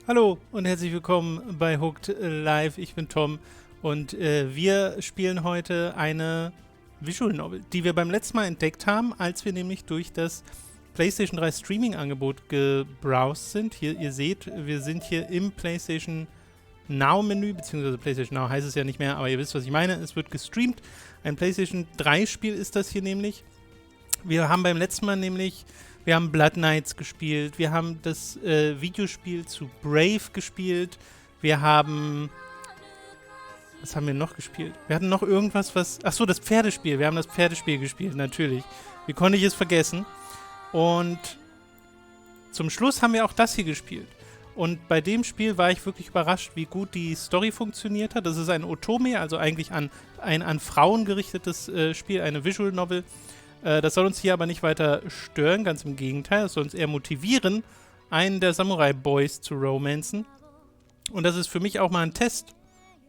Hallo und herzlich willkommen bei Hooked Live. Ich bin Tom und wir spielen heute eine Visual Novel, die wir beim letzten Mal entdeckt haben, als wir nämlich durch das PlayStation 3 Streaming-Angebot gebrowst sind. Hier, ihr seht, wir sind hier im PlayStation Now-Menü, beziehungsweise PlayStation Now heißt es ja nicht mehr, aber ihr wisst, was ich meine. Es wird gestreamt. Ein PlayStation 3-Spiel ist das hier nämlich. Wir haben beim letzten Mal nämlich... Wir haben Blood Knights gespielt, wir haben das Videospiel zu Brave gespielt, wir haben... Was haben wir noch gespielt? Wir hatten noch irgendwas, was... Achso, das Pferdespiel. Wir haben das Pferdespiel gespielt, natürlich. Wie konnte ich es vergessen? Und zum Schluss haben wir auch das hier gespielt. Und bei dem Spiel war ich wirklich überrascht, wie gut die Story funktioniert hat. Das ist ein Otome, also eigentlich ein an Frauen gerichtetes Spiel, eine Visual Novel. Das soll uns hier aber nicht weiter stören, ganz im Gegenteil. Es soll uns eher motivieren, einen der Samurai-Boys zu romanzen. Und das ist für mich auch mal ein Test,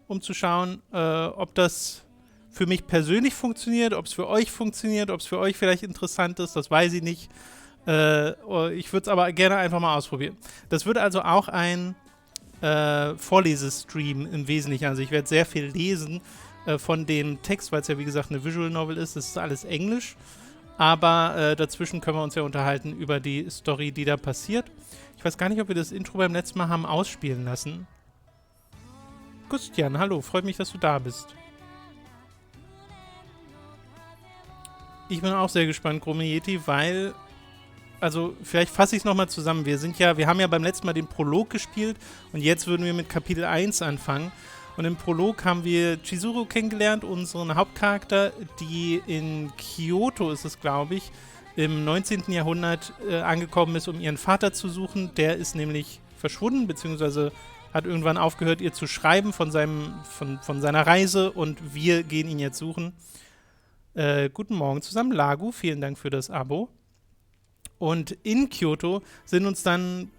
um zu schauen, ob das für mich persönlich funktioniert, ob es für euch funktioniert, ob es für euch vielleicht interessant ist, das weiß ich nicht. Ich würde es aber gerne einfach mal ausprobieren. Das wird also auch ein Vorlesestream im Wesentlichen. Also ich werde sehr viel lesen von dem Text, weil es ja wie gesagt eine Visual Novel ist. Das ist alles Englisch. Aber dazwischen können wir uns ja unterhalten über die Story, die da passiert. Ich weiß gar nicht, ob wir das Intro beim letzten Mal haben ausspielen lassen. Christian, hallo, freut mich, dass du da bist. Ich bin auch sehr gespannt, Gromejeti, weil, also vielleicht fasse ich es nochmal zusammen. Wir haben ja beim letzten Mal den Prolog gespielt und jetzt würden wir mit Kapitel 1 anfangen. Und im Prolog haben wir Chizuru kennengelernt, unseren Hauptcharakter, die in Kyoto ist es, glaube ich, im 19. Jahrhundert angekommen ist, um ihren Vater zu suchen. Der ist nämlich verschwunden, beziehungsweise hat irgendwann aufgehört, ihr zu schreiben von seiner Reise und wir gehen ihn jetzt suchen. Guten Morgen zusammen, Lagu, vielen Dank für das Abo. Und in Kyoto sind uns dann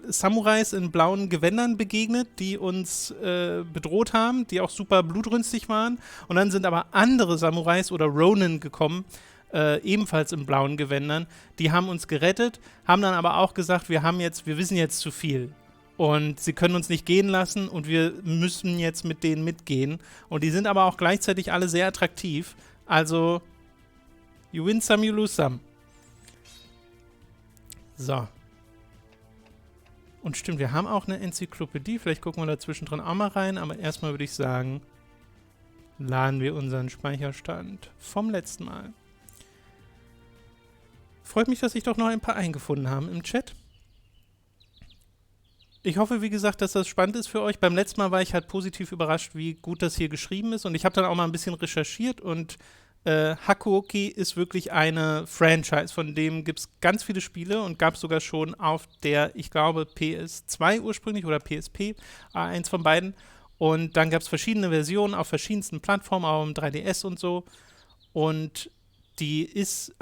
Samurais in blauen Gewändern begegnet, die uns bedroht haben, die auch super blutrünstig waren. Und dann sind aber andere Samurais oder Ronin gekommen, ebenfalls in blauen Gewändern. Die haben uns gerettet, haben dann aber auch gesagt, wir wissen jetzt zu viel. Und sie können uns nicht gehen lassen und wir müssen jetzt mit denen mitgehen. Und die sind aber auch gleichzeitig alle sehr attraktiv. Also, you win some, you lose some. So. Und stimmt, wir haben auch eine Enzyklopädie. Vielleicht gucken wir da zwischendrin auch mal rein. Aber erstmal würde ich sagen, laden wir unseren Speicherstand vom letzten Mal. Freut mich, dass sich doch noch ein paar eingefunden haben im Chat. Ich hoffe, wie gesagt, dass das spannend ist für euch. Beim letzten Mal war ich halt positiv überrascht, wie gut das hier geschrieben ist. Und ich habe dann auch mal ein bisschen recherchiert und Hakuoki ist wirklich eine Franchise, von dem gibt es ganz viele Spiele und gab es sogar schon auf der, ich glaube, PS2 ursprünglich oder PSP, eins von beiden. Und dann gab es verschiedene Versionen auf verschiedensten Plattformen, auch im 3DS und so. Und dieses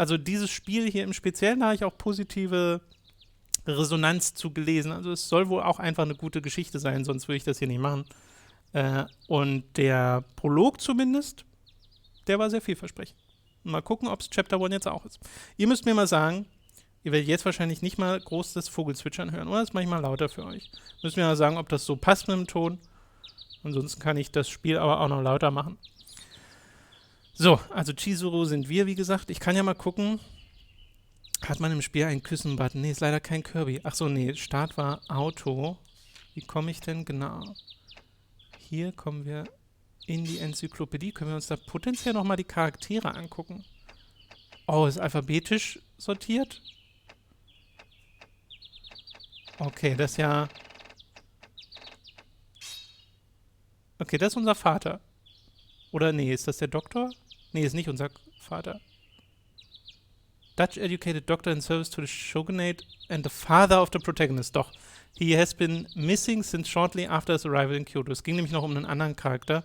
Spiel hier im Speziellen, da habe ich auch positive Resonanz zu gelesen. Also es soll wohl auch einfach eine gute Geschichte sein, sonst würde ich das hier nicht machen. Und der Prolog zumindest, der war sehr vielversprechend. Mal gucken, ob es Chapter 1 jetzt auch ist. Ihr müsst mir mal sagen, ihr werdet jetzt wahrscheinlich nicht mal groß das Vogelzwitschern hören, oder? Das mache ich mal lauter für euch. Müsst mir mal sagen, ob das so passt mit dem Ton. Ansonsten kann ich das Spiel aber auch noch lauter machen. So, also Chizuru sind wir, wie gesagt. Ich kann ja mal gucken. Hat man im Spiel einen Küssen-Button? Nee, ist leider kein Kirby. Achso, nee, Start war Auto. Wie komme ich denn genau? Hier kommen wir in die Enzyklopädie. Können wir uns da potenziell nochmal die Charaktere angucken? Oh, ist alphabetisch sortiert? Okay, das ist ja... Okay, das ist unser Vater. Oder nee, ist das der Doktor? Nee, ist nicht unser Vater. Dutch educated doctor in service to the shogunate and the father of the protagonist. Doch, he has been missing since shortly after his arrival in Kyoto. Es ging nämlich noch um einen anderen Charakter.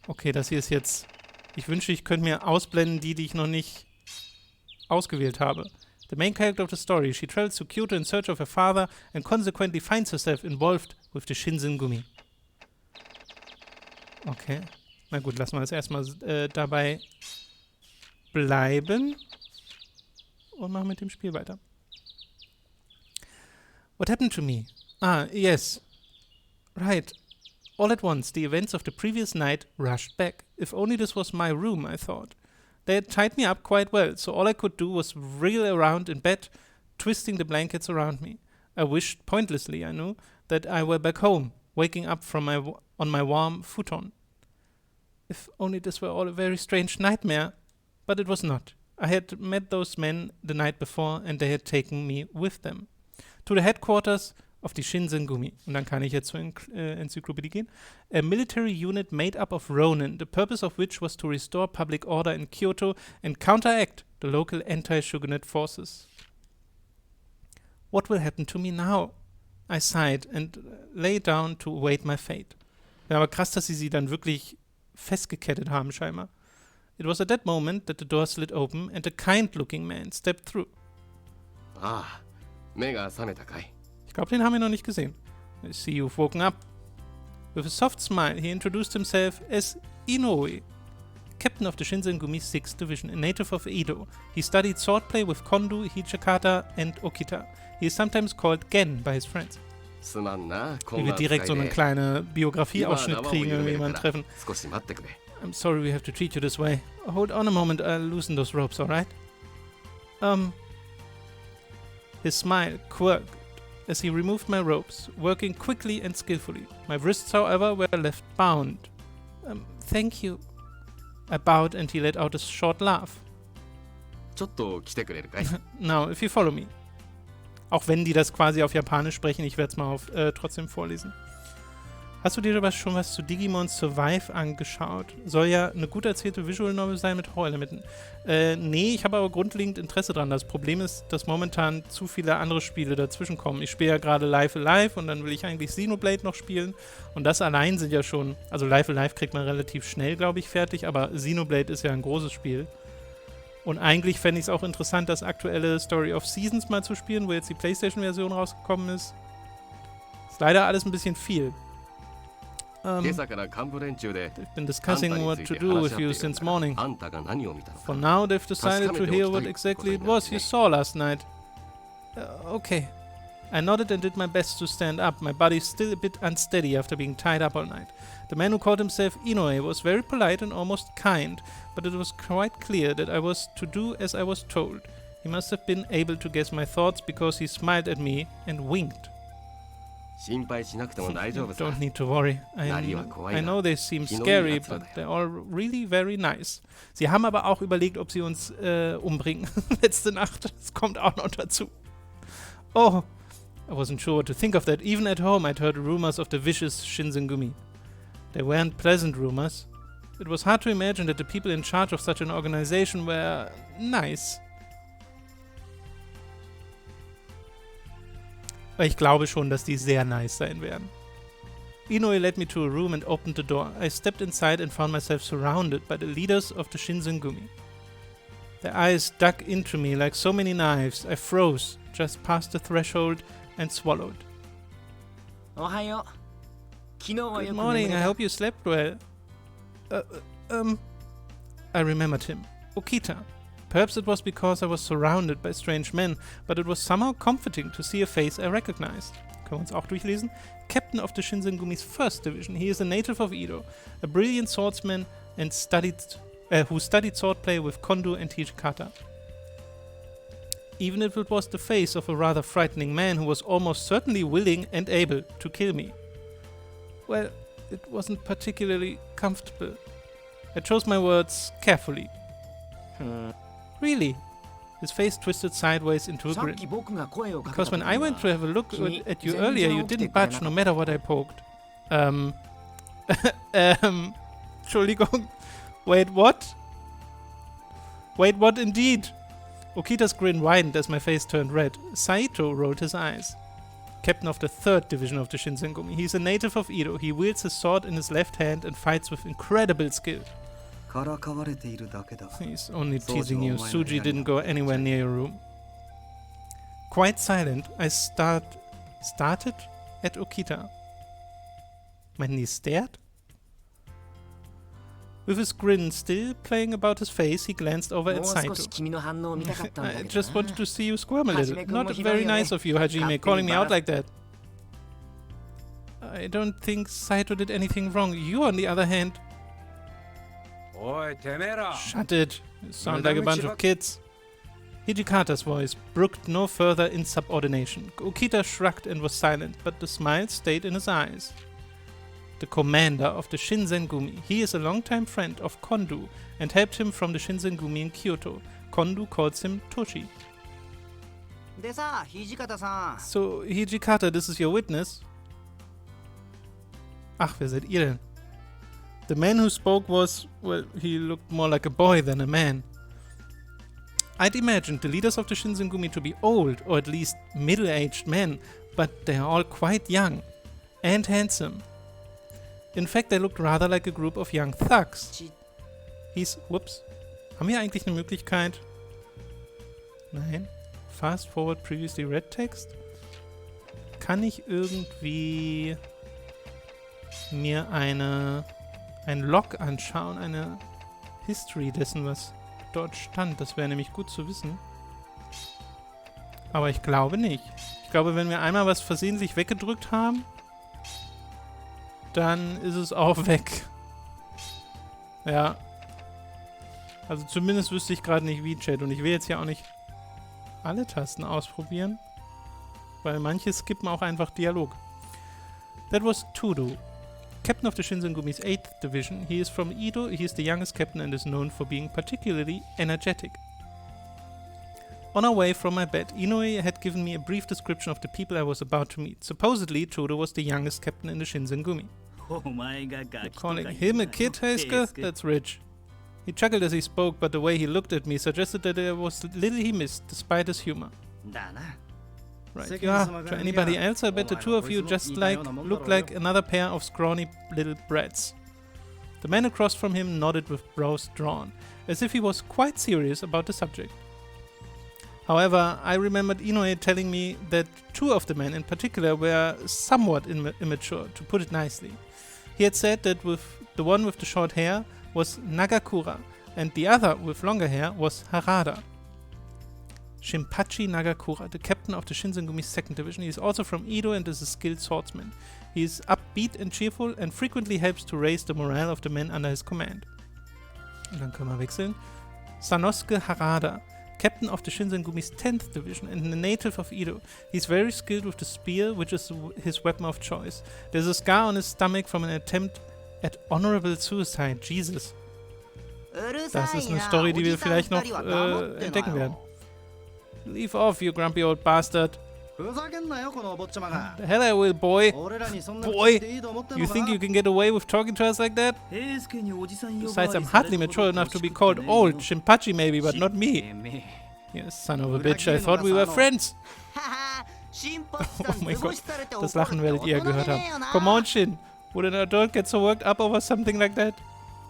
Okay, das hier ist jetzt... Ich wünschte, ich könnte mir ausblenden, die ich noch nicht ausgewählt habe. The main character of the story. She travels to Kyoto in search of her father and consequently finds herself involved with the Shinsengumi. Okay. Na gut, lassen wir das erstmal dabei bleiben und machen mit dem Spiel weiter. What happened to me? Ah, yes. Right. All at once, the events of the previous night rushed back. If only this was my room, I thought. They had tied me up quite well, so all I could do was reel around in bed, twisting the blankets around me. I wished, pointlessly, I knew, that I were back home, waking up on my warm futon. If only this were all a very strange nightmare. But it was not. I had met those men the night before, and they had taken me with them. To the headquarters of the Shinsengumi. Und dann kann ich jetzt zur Enzyklopädie gehen. A military unit made up of Ronin, the purpose of which was to restore public order in Kyoto and counteract the local anti-shogunate forces. What will happen to me now? I sighed and lay down to await my fate. Ja, aber krass, dass sie dann wirklich festgekettet haben, scheinbar. It was at that moment that the door slid open and a kind-looking man stepped through. Ah, mega sameta kai. Ich glaube, den haben wir noch nicht gesehen. I see you've woken up. With a soft smile, he introduced himself as Inoue, captain of the Shinsengumi 6th Division, a native of Edo. He studied swordplay with Kondo, Hijikata and Okita. He is sometimes called Gen by his friends. Wie wir direkt so eine kleine Biografie-Ausschnitt kriegen, wenn wir jemanden treffen. I'm sorry we have to treat you this way. Hold on a moment, I'll loosen those ropes, alright? His smile quirked as he removed my ropes, working quickly and skillfully. My wrists, however, were left bound. Thank you. I bowed and he let out a short laugh. Now, if you follow me. Auch wenn die das quasi auf Japanisch sprechen, ich werde es mal trotzdem vorlesen. Hast du dir schon was zu Digimon Survive angeschaut? Soll ja eine gut erzählte Visual Novel sein mit Horror-Elementen. Nee, ich habe aber grundlegend Interesse dran. Das Problem ist, dass momentan zu viele andere Spiele dazwischen kommen. Ich spiele ja gerade Live Alive und dann will ich eigentlich Xenoblade noch spielen. Und das allein sind ja schon, also Live Alive kriegt man relativ schnell, glaube ich, fertig, aber Xenoblade ist ja ein großes Spiel. Und eigentlich fände ich es auch interessant, das aktuelle Story of Seasons mal zu spielen, wo jetzt die PlayStation-Version rausgekommen ist. Ist leider alles ein bisschen viel. I've been discussing what to do with you since morning. For now, they've decided to hear what exactly it was you saw last night. Okay. I nodded and did my best to stand up, my body still a bit unsteady after being tied up all night. The man who called himself Inoue was very polite and almost kind, but it was quite clear that I was to do as I was told. He must have been able to guess my thoughts because he smiled at me and winked. Don't need to worry. I know they seem scary, but they're all really very nice. Sie haben aber auch überlegt, ob sie uns umbringen. Letzte Nacht. Das kommt auch noch dazu. Oh, I wasn't sure what to think of that. Even at home, I'd heard rumors of the vicious Shinsengumi. They weren't pleasant rumors. It was hard to imagine that the people in charge of such an organization were nice. Ich glaube schon, dass die sehr nice sein werden. Inoue led me to a room and opened the door. I stepped inside and found myself surrounded by the leaders of the Shinsengumi. Their eyes dug into me like so many knives. I froze just past the threshold and swallowed. Good morning, I hope you slept well. I remembered him. Okita. Perhaps it was because I was surrounded by strange men, but it was somehow comforting to see a face I recognized. Können wir uns auch durchlesen? Captain of the Shinsengumi's 1st Division. He is a native of Edo, a brilliant swordsman and who studied swordplay with Kondo and Hijikata. Even if it was the face of a rather frightening man who was almost certainly willing and able to kill me. Well, it wasn't particularly comfortable. I chose my words carefully. Really? His face twisted sideways into a grin. Because when I went to have a look at you earlier, you didn't budge no matter what I poked. Entschuldigung. Wait, what? Wait, what indeed? Okita's grin widened as my face turned red. Saito rolled his eyes. Captain of the 3rd Division of the Shinsengumi. He's a native of Edo. He wields his sword in his left hand and fights with incredible skill. He's only teasing you. Suji didn't go anywhere near your room. Quite silent, I started at Okita. Meinten die stared? With his grin still playing about his face, he glanced over at Saito. I just wanted to see you squirm a little. Not very nice of you, Hajime, calling me out like that. I don't think Saito did anything wrong. You, on the other hand... Shut it. You sound like a bunch of kids. Hijikata's voice brooked no further insubordination. Okita shrugged and was silent, but the smile stayed in his eyes. The commander of the Shinsengumi. He is a longtime friend of Kondu and helped him from the Shinsengumi in Kyoto. Kondu calls him Toshi. So, Hijikata, this is your witness? Ach, wer seid ihr denn? The man who spoke was, well, he looked more like a boy than a man. I'd imagined the leaders of the Shinsengumi to be old, or at least middle-aged men, but they are all quite young and handsome. In fact, they looked rather like a group of young thugs. Whoops. Haben wir eigentlich eine Möglichkeit? Nein. Fast forward previously read text? Kann ich irgendwie mir ein Log anschauen, eine History dessen, was dort stand? Das wäre nämlich gut zu wissen. Aber ich glaube nicht. Ich glaube, wenn wir einmal was versehentlich weggedrückt haben, dann ist es auch weg. Ja. Also zumindest wüsste ich gerade nicht wie, Chat. Und ich will jetzt ja auch nicht alle Tasten ausprobieren, weil manche skippen auch einfach Dialog. That was Todo, captain of the Shinsengumi's 8th Division. He is from Edo, he is the youngest captain and is known for being particularly energetic. On our way from my bed, Inoue had given me a brief description of the people I was about to meet. Supposedly, Todo was the youngest captain in the Shinsengumi. You're calling him a kid, Heisuke? That's rich. He chuckled as he spoke, but the way he looked at me suggested that there was little he missed, despite his humor. Right, yeah, to anybody else, I bet the two of you just look like another pair of scrawny little brats. The man across from him nodded with brows drawn, as if he was quite serious about the subject. However, I remembered Inoue telling me that two of the men in particular were somewhat immature, to put it nicely. He had said that the one with the short hair was Nagakura, and the other with longer hair was Harada. Shinpachi Nagakura, the captain of the Shinsengumi's 2nd Division. He is also from Edo and is a skilled swordsman. He is upbeat and cheerful and frequently helps to raise the morale of the men under his command. Und dann können wir wechseln. Sanosuke Harada, captain of the Shinsengumi's 10th Division and a native of Edo. He's very skilled with the spear, which is his weapon of choice. There's a scar on his stomach from an attempt at honorable suicide. Jesus. Das ist eine Story, die wir vielleicht noch entdecken werden. Leave off, you grumpy old bastard. The hell I will, boy. Boy, you think you can get away with talking to us like that? Besides, I'm hardly mature enough to be called old. Shinpachi maybe, but not me. You son of a bitch, I thought we were friends. Oh mein Gott, das Lachen werdet ihr gehört haben. Come on, Shin. Would an adult get so worked up over something like that?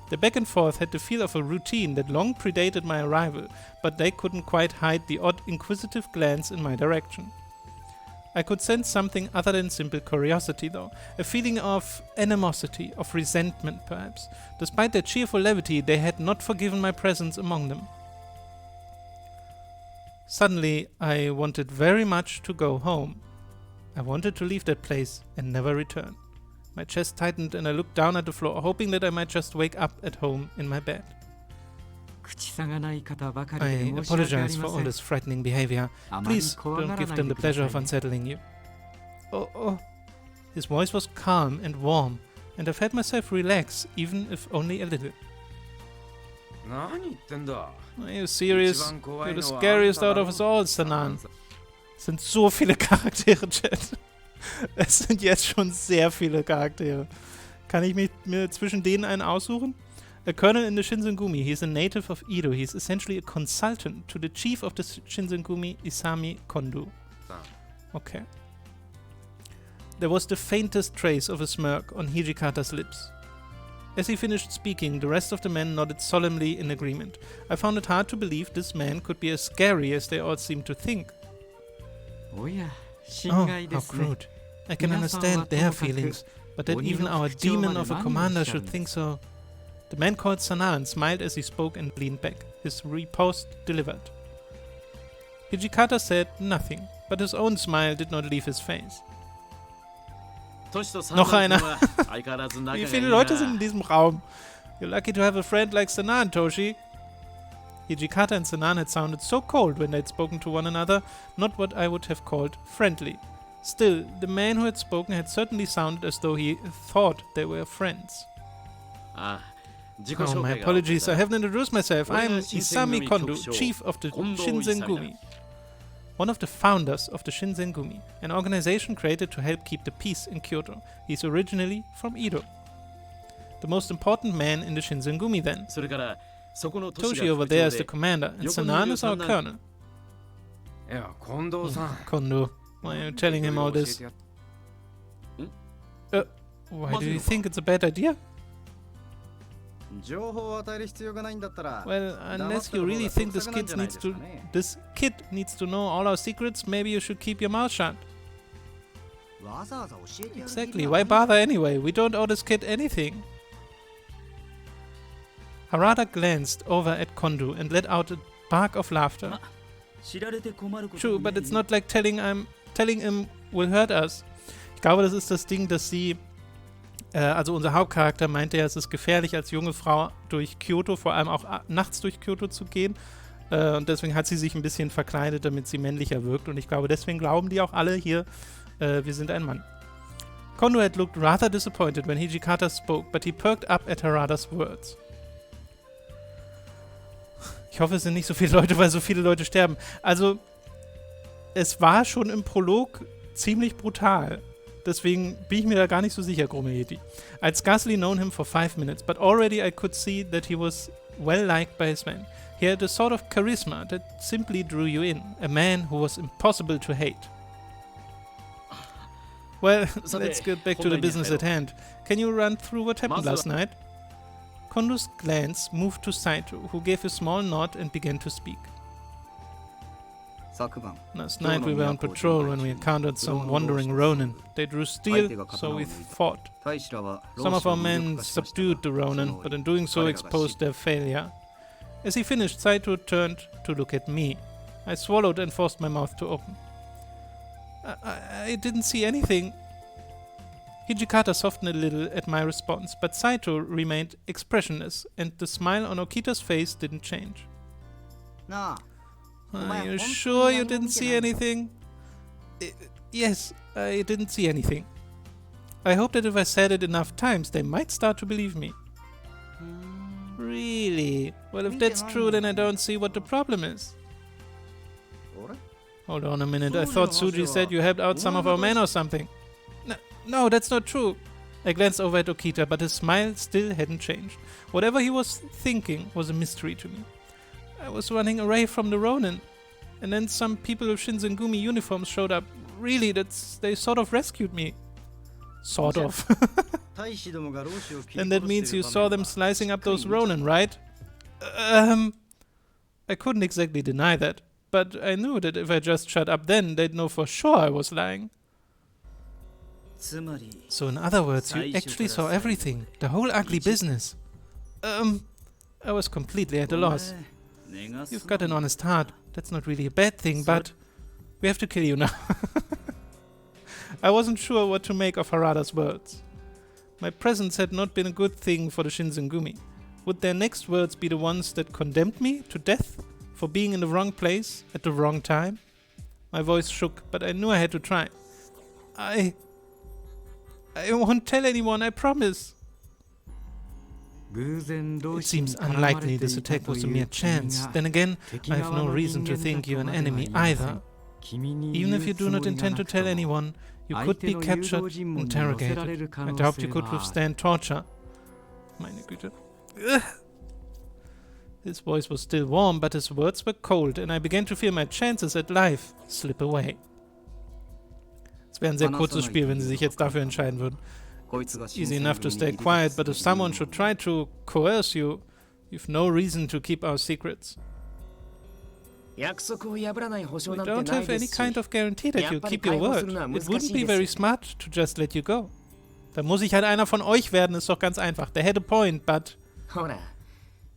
The back and forth had the feel of a routine that long predated my arrival, but they couldn't quite hide the odd inquisitive glance in my direction. I could sense something other than simple curiosity, though. A feeling of animosity, of resentment, perhaps. Despite their cheerful levity, they had not forgiven my presence among them. Suddenly, I wanted very much to go home. I wanted to leave that place and never return. My chest tightened and I looked down at the floor, hoping that I might just wake up at home in my bed. I apologize for all this frightening behavior. Please don't give them the pleasure of unsettling you. Oh. His voice was calm and warm, and I felt myself relax, even if only a little. Are you serious? You're the scariest out of us all, Sanan. Es sind so viele Charaktere, Chat. Es sind jetzt schon sehr viele Charaktere. Kann ich mir zwischen denen einen aussuchen? A colonel in the Shinsengumi. He is a native of Edo. He is essentially a consultant to the chief of the Shinsengumi, Isami Kondu. Okay. There was the faintest trace of a smirk on Hijikata's lips. As he finished speaking, the rest of the men nodded solemnly in agreement. I found it hard to believe this man could be as scary as they all seemed to think. Oh, how crude. I can understand their feelings, but that even our demon of a commander should think so... The man called Sana and smiled as he spoke and leaned back. His riposte delivered. Hijikata said nothing, but his own smile did not leave his face. Noch einer. Wie viele Leute sind in diesem Raum? You're lucky to have a friend like Sanan, Toshi. Hijikata and Sanan had sounded so cold when they'd spoken to one another, not what I would have called friendly. Still, the man who had spoken had certainly sounded as though he thought they were friends. Oh, my apologies, I haven't introduced myself. I am Isami Kondo, chief of the Shinsengumi. One of the founders of the Shinsengumi, an organization created to help keep the peace in Kyoto. He's originally from Edo. The most important man in the Shinsengumi then. Toshi over there is the commander, and Sanan is our colonel. Kondo, why are you telling him all this? Why do you think it's a bad idea? Well, unless you really think this kid needs to know all our secrets, maybe you should keep your mouth shut. Exactly, why bother anyway? We don't owe this kid anything. Harada glanced over at Kondo and let out a bark of laughter. True, but it's not like telling him will hurt us. Ich glaube, das ist das Ding, dass sie also unser Hauptcharakter meinte ja, es ist gefährlich als junge Frau durch Kyoto, vor allem auch nachts durch Kyoto zu gehen. Und deswegen hat sie sich ein bisschen verkleidet, damit sie männlicher wirkt. Und ich glaube, deswegen glauben die auch alle hier, wir sind ein Mann. Kondo had looked rather disappointed when Hijikata spoke, but he perked up at Harada's words. Ich hoffe, es sind nicht so viele Leute, weil so viele Leute sterben. Also, es war schon im Prolog ziemlich brutal. Deswegen bin ich mir da gar nicht so sicher, Gromeheti. I'd scarcely known him for 5 minutes, but already I could see that he was well liked by his men. He had a sort of charisma that simply drew you in. A man who was impossible to hate. Well, let's get back to the business at hand. Can you run through what happened last night? Kondo's glance moved to Saito, who gave a small nod and began to speak. Last night we were on patrol when we encountered some wandering ronin. They drew steel, so we fought. Some of our men subdued the ronin, but in doing so exposed their failure. As he finished, Saito turned to look at me. I swallowed and forced my mouth to open. I didn't see anything. Hijikata softened a little at my response, but Saito remained expressionless, and the smile on Okita's face didn't change. Are you sure you didn't see anything? Yes, I didn't see anything. I hope that if I said it enough times, they might start to believe me. Really? Well, if that's true, then I don't see what the problem is. Hold on a minute, I thought Tsuji said you helped out some of our men or something. No, that's not true. I glanced over at Okita, but his smile still hadn't changed. Whatever he was thinking was a mystery to me. I was running away from the Ronin, and then some people with Shinsengumi uniforms showed up. Really, they sort of rescued me. Sort of. Then that means you saw them slicing up those Ronin, right? I couldn't exactly deny that, but I knew that if I just shut up then, they'd know for sure I was lying. So in other words, you actually saw everything, the whole ugly business. I was completely at a loss. You've got an honest heart. That's not really a bad thing, but we have to kill you now. I wasn't sure what to make of Harada's words. My presence had not been a good thing for the Shinsengumi. Would their next words be the ones that condemned me to death for being in the wrong place at the wrong time? My voice shook, but I knew I had to try. I won't tell anyone, I promise. It seems unlikely this attack was a mere chance. Then again, I have no reason to think you an enemy either. Even if you do not intend to tell anyone, you could be captured, interrogated. I doubt you could withstand torture. Meine Güte. His voice was still warm, but his words were cold, and I began to feel my chances at life slip away. Es wäre ein sehr kurzes Spiel, wenn sie sich jetzt dafür entscheiden würden. Easy enough to stay quiet, but if someone should try to coerce you, you've no reason to keep our secrets. We don't have any kind of guarantee that you keep your word. It wouldn't be very smart to just let you go. Da muss ich halt einer von euch werden, ist doch ganz einfach. They had a point, but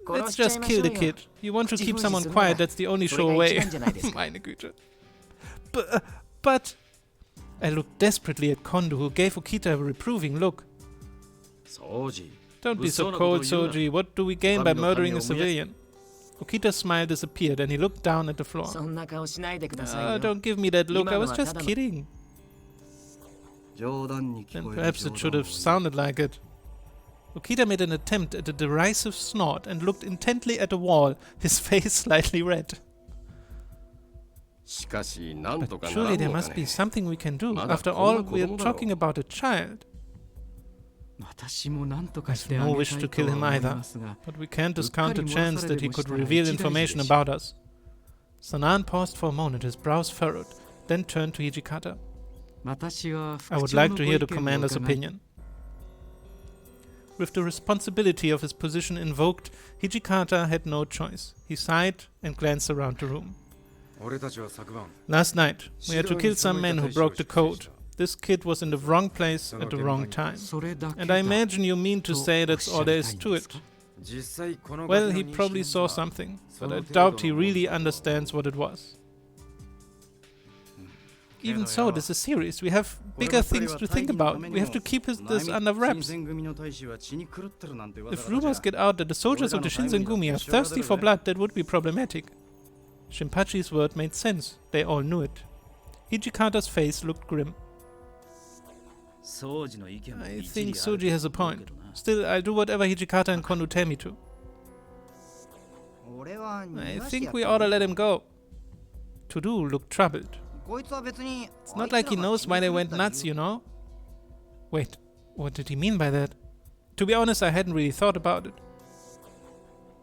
Let's just kill the kid. You want to keep someone quiet, that's the only sure way. Meine Güte. But... I looked desperately at Kondo, who gave Okita a reproving look. Don't be so cold, Soji. What do we gain by murdering a civilian? Okita's smile disappeared and he looked down at the floor. Don't give me that look, I was just kidding. Then perhaps it should have sounded like it. Okita made an attempt at a derisive snort and looked intently at the wall, his face slightly red. But surely there must be something we can do. After all, we are talking about a child. I have no wish to kill him either, but we can't discount the chance that he could reveal information about us. Sanan paused for a moment, his brows furrowed, then turned to Hijikata. I would like to hear the commander's opinion. With the responsibility of his position invoked, Hijikata had no choice. He sighed and glanced around the room. Last night, we had to kill some men who broke the code. This kid was in the wrong place at the wrong time. And I imagine you mean to say that's all there is to it. Well, he probably saw something, but I doubt he really understands what it was. Even so, this is serious. We have bigger things to think about. We have to keep this under wraps. If rumors get out that the soldiers of the Shinsengumi are thirsty for blood, that would be problematic. Shinpachi's word made sense. They all knew it. Hijikata's face looked grim. I think Soji has a point. Still, I'll do whatever Hijikata and Kondo tell me to. I think we ought to let him go. To-do looked troubled. It's not like he knows why they went nuts, you know? Wait, what did he mean by that? To be honest, I hadn't really thought about it.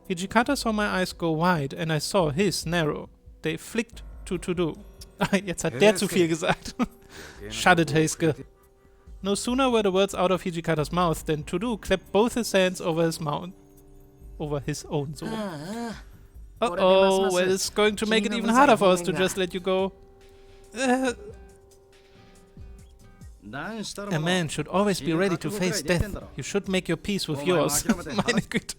Hijikata saw my eyes go wide and I saw his narrow. They flicked to To-do. Jetzt hat der zu viel gesagt. Shut it, Heisuke. No sooner were the words out of Hijikata's mouth than To-do clapped both his hands over his mouth. Over his own, so. Uh-oh, well, it's going to make it even harder for us to just let you go. A man should always be ready to face death. You should make your peace with yours. Meine Güte.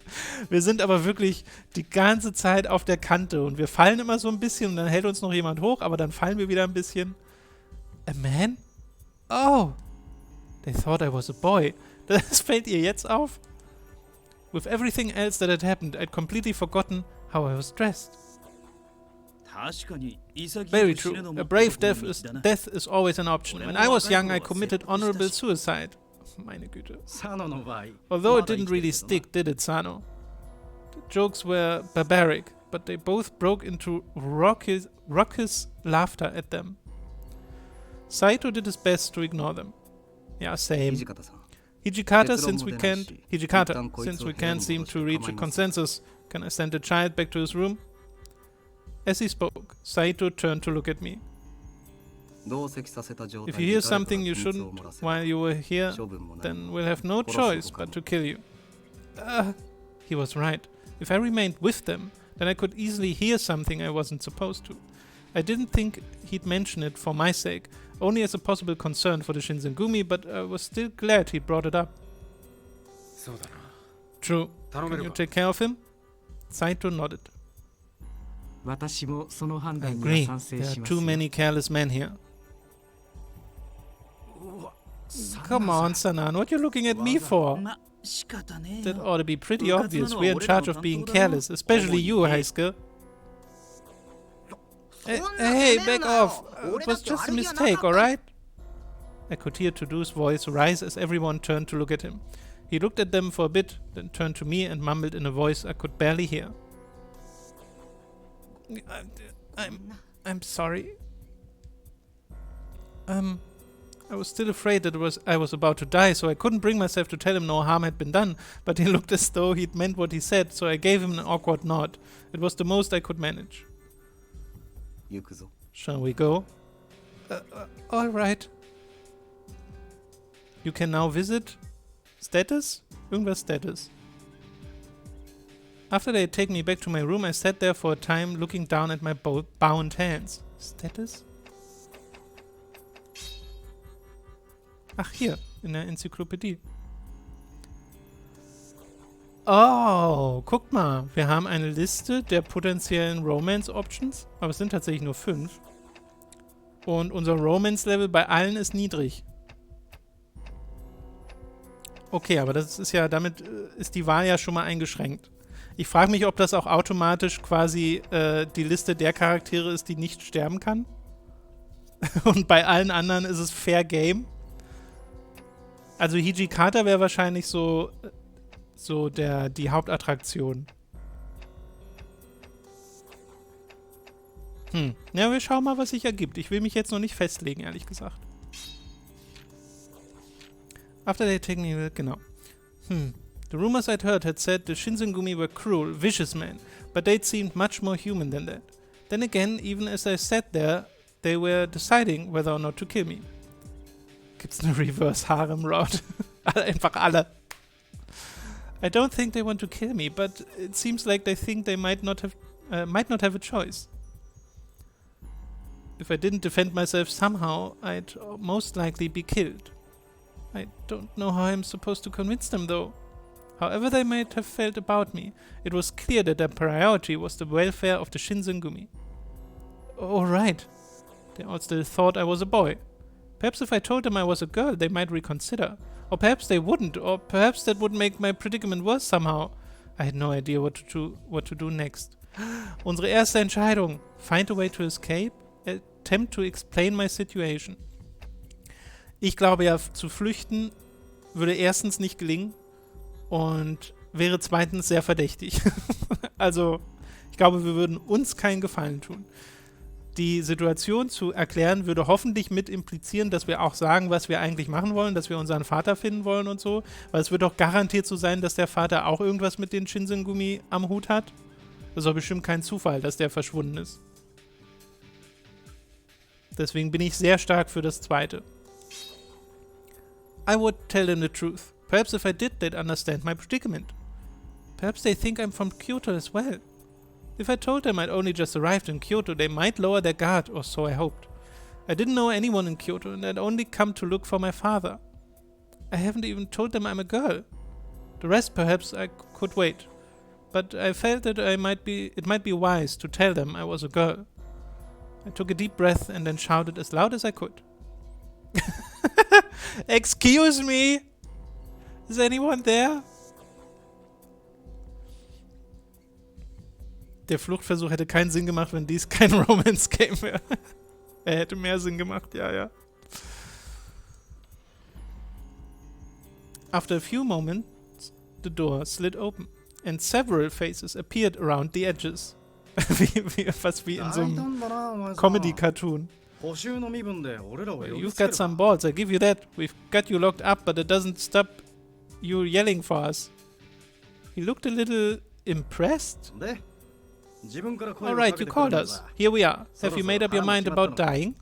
Wir sind aber wirklich die ganze Zeit auf der Kante und wir fallen immer so ein bisschen und dann hält uns noch jemand hoch, aber dann fallen wir wieder ein bisschen. A man? Oh. They thought I was a boy. Das fällt ihr jetzt auf? With everything else that had happened, I'd completely forgotten how I was dressed. Very true. A brave death is always an option. When I was young, I committed honorable suicide. Meine Güte. Although it didn't really stick, did it, Sano? The jokes were barbaric, but they both broke into raucous laughter at them. Saito did his best to ignore them. Yeah, same. Hijikata, since we can't seem to reach a consensus, can I send the child back to his room? As he spoke, Saito turned to look at me. If you hear something you shouldn't while you were here, then we'll have no choice but to kill you. He was right. If I remained with them, then I could easily hear something I wasn't supposed to. I didn't think he'd mention it for my sake, only as a possible concern for the Shinsengumi, but I was still glad he brought it up. True. Can you take care of him? Saito nodded. I agree. There are too many careless men here. Come on, Sanan, what are you looking at me for? That ought to be pretty obvious. We're in charge of being careless, especially you, Heisuke. Hey, back off! It was just a mistake, alright? I could hear To-do's voice rise as everyone turned to look at him. He looked at them for a bit, then turned to me and mumbled in a voice I could barely hear. I'm sorry. I was still afraid that I was about to die, so I couldn't bring myself to tell him no harm had been done, but he looked as though he'd meant what he said, so I gave him an awkward nod. It was the most I could manage. Shall we go? Alright. You can now visit? Status? Irgendwas Status. After they had taken me back to my room, I sat there for a time looking down at my bound hands. Status? Ach, hier, in der Enzyklopädie. Oh, guckt mal. Wir haben eine Liste der potenziellen Romance-Options, aber es sind tatsächlich nur 5. Und unser Romance-Level bei allen ist niedrig. Okay, aber das ist ja, damit ist die Wahl ja schon mal eingeschränkt. Ich frage mich, ob das auch automatisch quasi die Liste der Charaktere ist, die nicht sterben kann. Und bei allen anderen ist es Fair Game. Also Hijikata wäre wahrscheinlich so die Hauptattraktion. Ja, wir schauen mal, was sich ergibt. Ich will mich jetzt noch nicht festlegen, ehrlich gesagt. After they take me, genau. The rumors I'd heard had said the Shinsengumi were cruel, vicious men, but they'd seemed much more human than that. Then again, even as I sat there, they were deciding whether or not to kill me. Gibt's eine Reverse Harem Route? Einfach alle. I don't think they want to kill me, but it seems like they think they might not have a choice. If I didn't defend myself somehow, I'd most likely be killed. I don't know how I'm supposed to convince them, though. However they might have felt about me, it was clear that their priority was the welfare of the Shinsengumi. Oh, right. They all still thought I was a boy. Perhaps if I told them I was a girl, they might reconsider. Or perhaps they wouldn't, or perhaps that would make my predicament worse somehow. I had no idea what to do next. Unsere erste Entscheidung. Find a way to escape? Attempt to explain my situation. Ich glaube ja, zu flüchten würde erstens nicht gelingen und wäre zweitens sehr verdächtig. Also, ich glaube, wir würden uns keinen Gefallen tun. Die Situation zu erklären würde hoffentlich mit implizieren, dass wir auch sagen, was wir eigentlich machen wollen, dass wir unseren Vater finden wollen und so. Weil es wird doch garantiert so sein, dass der Vater auch irgendwas mit den Shinsengumi am Hut hat. Das ist doch bestimmt kein Zufall, dass der verschwunden ist. Deswegen bin ich sehr stark für das Zweite. I would tell them the truth. Perhaps if I did, they'd understand my predicament. Perhaps they think I'm from Kyoto as well. If I told them I'd only just arrived in Kyoto, they might lower their guard, or so I hoped. I didn't know anyone in Kyoto, and I'd only come to look for my father. I haven't even told them I'm a girl. The rest, perhaps, I could wait. But I felt that it might be wise to tell them I was a girl. I took a deep breath and then shouted as loud as I could. Excuse me? Is anyone there? Der Fluchtversuch hätte keinen Sinn gemacht, wenn dies kein Romance-Game wäre. Er hätte mehr Sinn gemacht, ja. After a few moments, the door slid open, and several faces appeared around the edges. Fast wie in so einem Comedy-Cartoon. You've got some balls, I give you that. We've got you locked up, but it doesn't stop you yelling for us. He looked a little impressed. Alright, you called us. Here we are. Have you made up your mind about dying?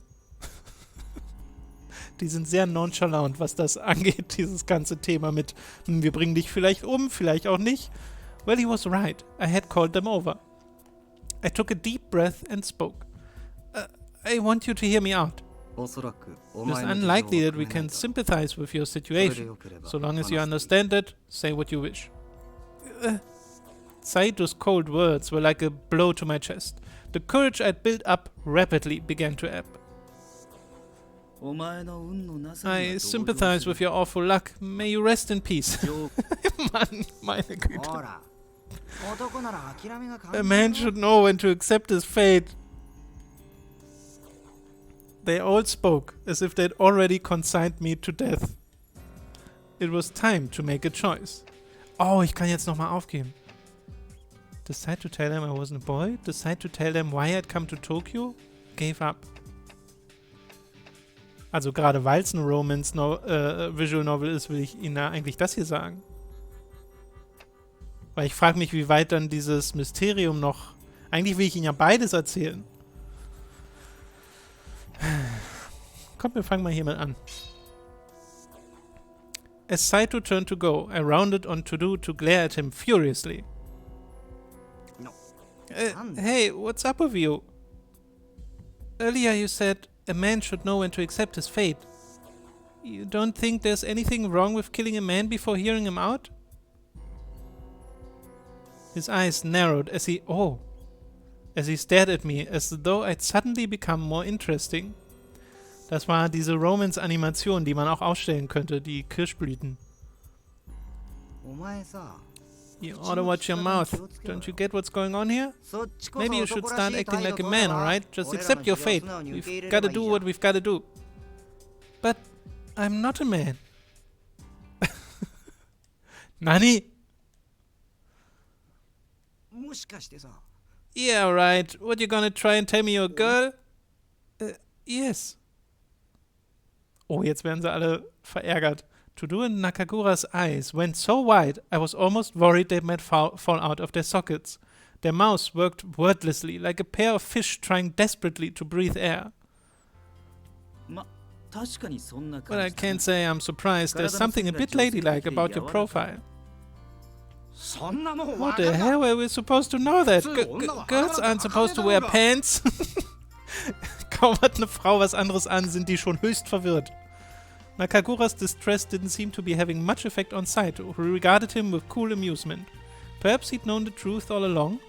Die sind sehr nonchalant, was das angeht, dieses ganze Thema mit, wir bringen dich vielleicht um, vielleicht auch nicht. Well, he was right. I had called them over. I took a deep breath and spoke. I want you to hear me out. It is unlikely that we can sympathize with your situation. So long as you understand it, say what you wish. Saito's cold words were like a blow to my chest. The courage I'd built up rapidly began to ebb. I sympathize with your awful luck. May you rest in peace. Mann, meine Güte. A man should know when to accept his fate. They all spoke as if they'd already consigned me to death. It was time to make a choice. Oh, ich kann jetzt nochmal aufgeben. Decide to tell them I wasn't a boy? Decide to tell them why I'd come to Tokyo? Gave up. Also gerade weil es ein Visual Novel ist, will ich Ihnen da eigentlich das hier sagen. Weil ich frage mich, wie weit dann dieses Mysterium noch... Eigentlich will ich Ihnen ja beides erzählen. Komm, wir fangen mal hier mal an. As Saito turned to go, I rounded on To-Do to glare at him furiously. Hey, what's up with you? Earlier you said a man should know when to accept his fate. You don't think there's anything wrong with killing a man before hearing him out? His eyes narrowed as he stared at me, as though I'd suddenly become more interesting. Das war diese Romance-Animation, die man auch ausstellen könnte, die Kirschblüten. You ought to watch your mouth. Don't you get what's going on here? Maybe you should start acting like a man, alright? Just accept your fate. We've gotta do what we've gotta do. But I'm not a man. Nani? Yeah, right. What, you gonna try and tell me you're a girl? Yes. Oh, jetzt werden sie alle verärgert. Todo and Nakagura's eyes went so wide, I was almost worried they might fall out of their sockets. Their mouths worked wordlessly, like a pair of fish trying desperately to breathe air. But I can't say I'm surprised. There's something a bit ladylike about your profile. What the hell? Were we supposed to know that? Girls aren't supposed to wear pants. Kaum hat eine Frau was anderes an, sind die schon höchst verwirrt. Nakagura's distress didn't seem to be having much effect on Saito, who regarded him with cool amusement. Perhaps he'd known the truth all along?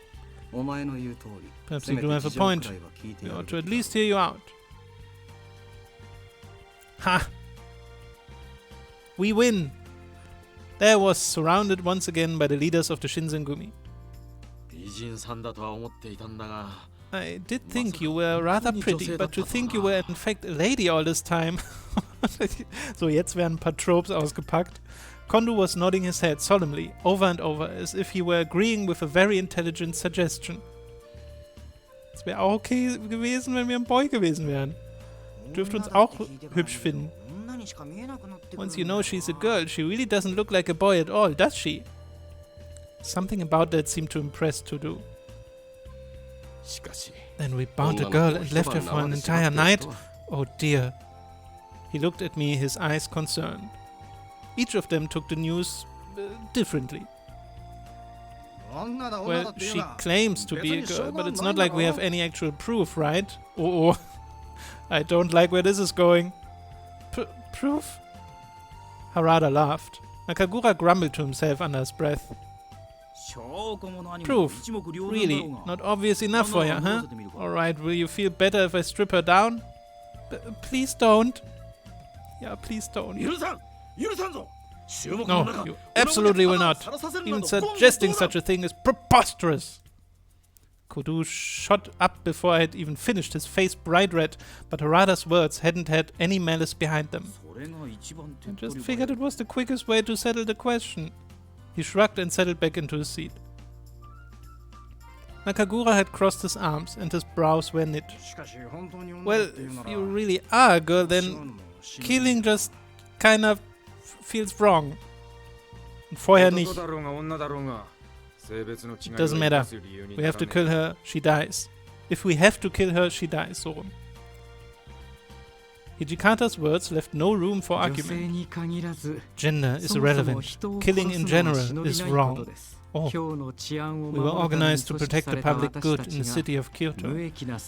Perhaps you do have a point. We ought to at least hear you out. Ha! We win! There was surrounded once again by the leaders of the Shinsengumi. I did think you were rather pretty, but to think you were in fact a lady all this time. So, jetzt werden ein paar Tropes ausgepackt. Kondo was nodding his head solemnly, over and over, as if he were agreeing with a very intelligent suggestion. Es wäre auch okay gewesen, wenn wir ein Boy gewesen wären. Dürft uns auch hübsch finden. Once you know she's a girl, she really doesn't look like a boy at all, does she? Something about that seemed to impress Todo. Then we bound a girl and left her for an entire night? Oh dear. He looked at me, his eyes concerned. Each of them took the news differently. Well, she claims to be a girl, but it's not like we have any actual proof, right? Oh, I don't like where this is going. Proof? Harada laughed. Nakagura grumbled to himself under his breath. Proof? Really? Not obvious enough for you, huh? Alright, will you feel better if I strip her down? Please don't. Yeah, please don't. No, you absolutely will not. Even suggesting such a thing is preposterous. Kodo shot up before I had even finished, his face bright red, but Harada's words hadn't had any malice behind them. I just figured it was the quickest way to settle the question. He shrugged and settled back into his seat. Nakagura had crossed his arms and his brows were knit. Well, if you really are a girl, then killing just kind of feels wrong. Und vorher nicht. It doesn't matter. We have to kill her, she dies. If we have to kill her, she dies. So rum. Hijikata's words left no room for argument. Gender is irrelevant. Killing in general is wrong. Oh, we were organized to protect the public good in the city of Kyoto.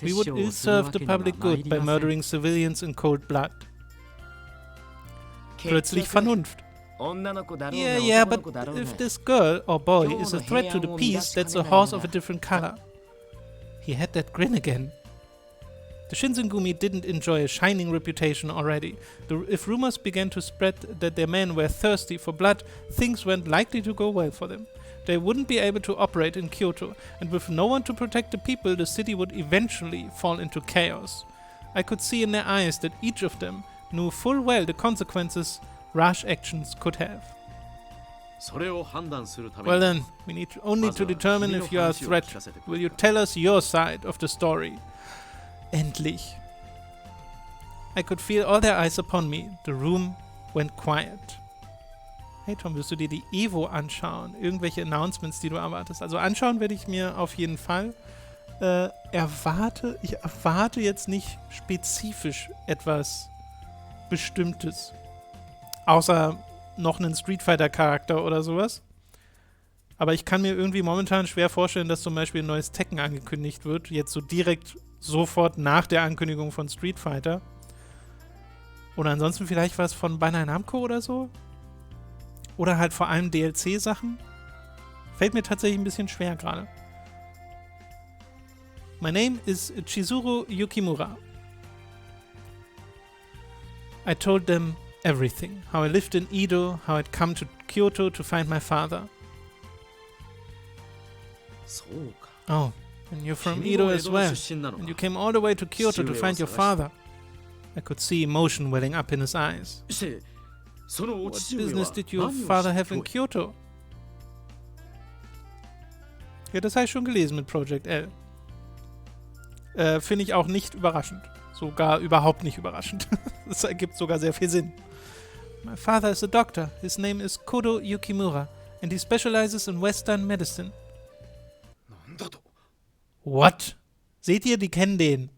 We would ill-serve the public good by murdering civilians in cold blood. Plötzlich Vernunft. Yeah, but if this girl or boy is a threat to the peace, that's a horse of a different color. He had that grin again. The Shinsengumi didn't enjoy a shining reputation already. If rumors began to spread that their men were thirsty for blood, things weren't likely to go well for them. They wouldn't be able to operate in Kyoto, and with no one to protect the people, the city would eventually fall into chaos. I could see in their eyes that each of them knew full well the consequences rash actions could have. Well then, we need only to determine if you are a threat. Will you tell us your side of the story? Endlich. I could feel all their eyes upon me. The room went quiet. Hey Tom, willst du dir die Evo anschauen? Irgendwelche Announcements, die du erwartest? Also anschauen werde ich mir auf jeden Fall. Ich erwarte jetzt nicht spezifisch etwas Bestimmtes. Außer noch einen Street Fighter Charakter oder sowas. Aber ich kann mir irgendwie momentan schwer vorstellen, dass zum Beispiel ein neues Tekken angekündigt wird. Jetzt so direkt sofort nach der Ankündigung von Street Fighter. Oder ansonsten vielleicht was von Bandai Namco oder so. Oder halt vor allem DLC-Sachen. Fällt mir tatsächlich ein bisschen schwer gerade. My name is Chizuru Yukimura. I told them everything. How I lived in Edo, how I'd come to Kyoto to find my father. Oh, and you're from Edo as well. And you came all the way to Kyoto to find your father. I could see emotion welling up in his eyes. What business did your father have in Kyoto? Ja, das habe ich schon gelesen mit Project L. Finde ich auch nicht überraschend. Sogar überhaupt nicht überraschend. Das ergibt sogar sehr viel Sinn. My father is a doctor. His name is Kodo Yukimura. And he specializes in Western medicine. What? Seht ihr, die kennen den.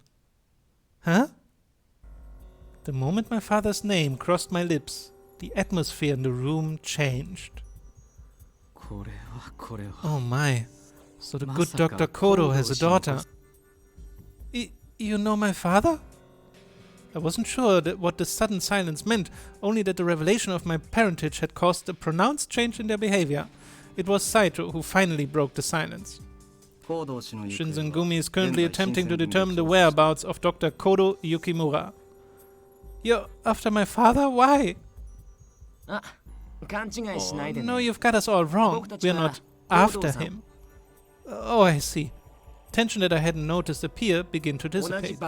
Huh? The moment my father's name crossed my lips, the atmosphere in the room changed. Oh my. So the good Dr. Kodo has a daughter. You know my father? I wasn't sure what the sudden silence meant, only that the revelation of my parentage had caused a pronounced change in their behavior. It was Saito who finally broke the silence. Shinsengumi is currently attempting to determine the whereabouts of Dr. Kodo Yukimura. You're after my father? Why? Oh, no, you've got us all wrong. We're not after him. Oh, I see. Tension that I hadn't noticed appear begin to dissipate.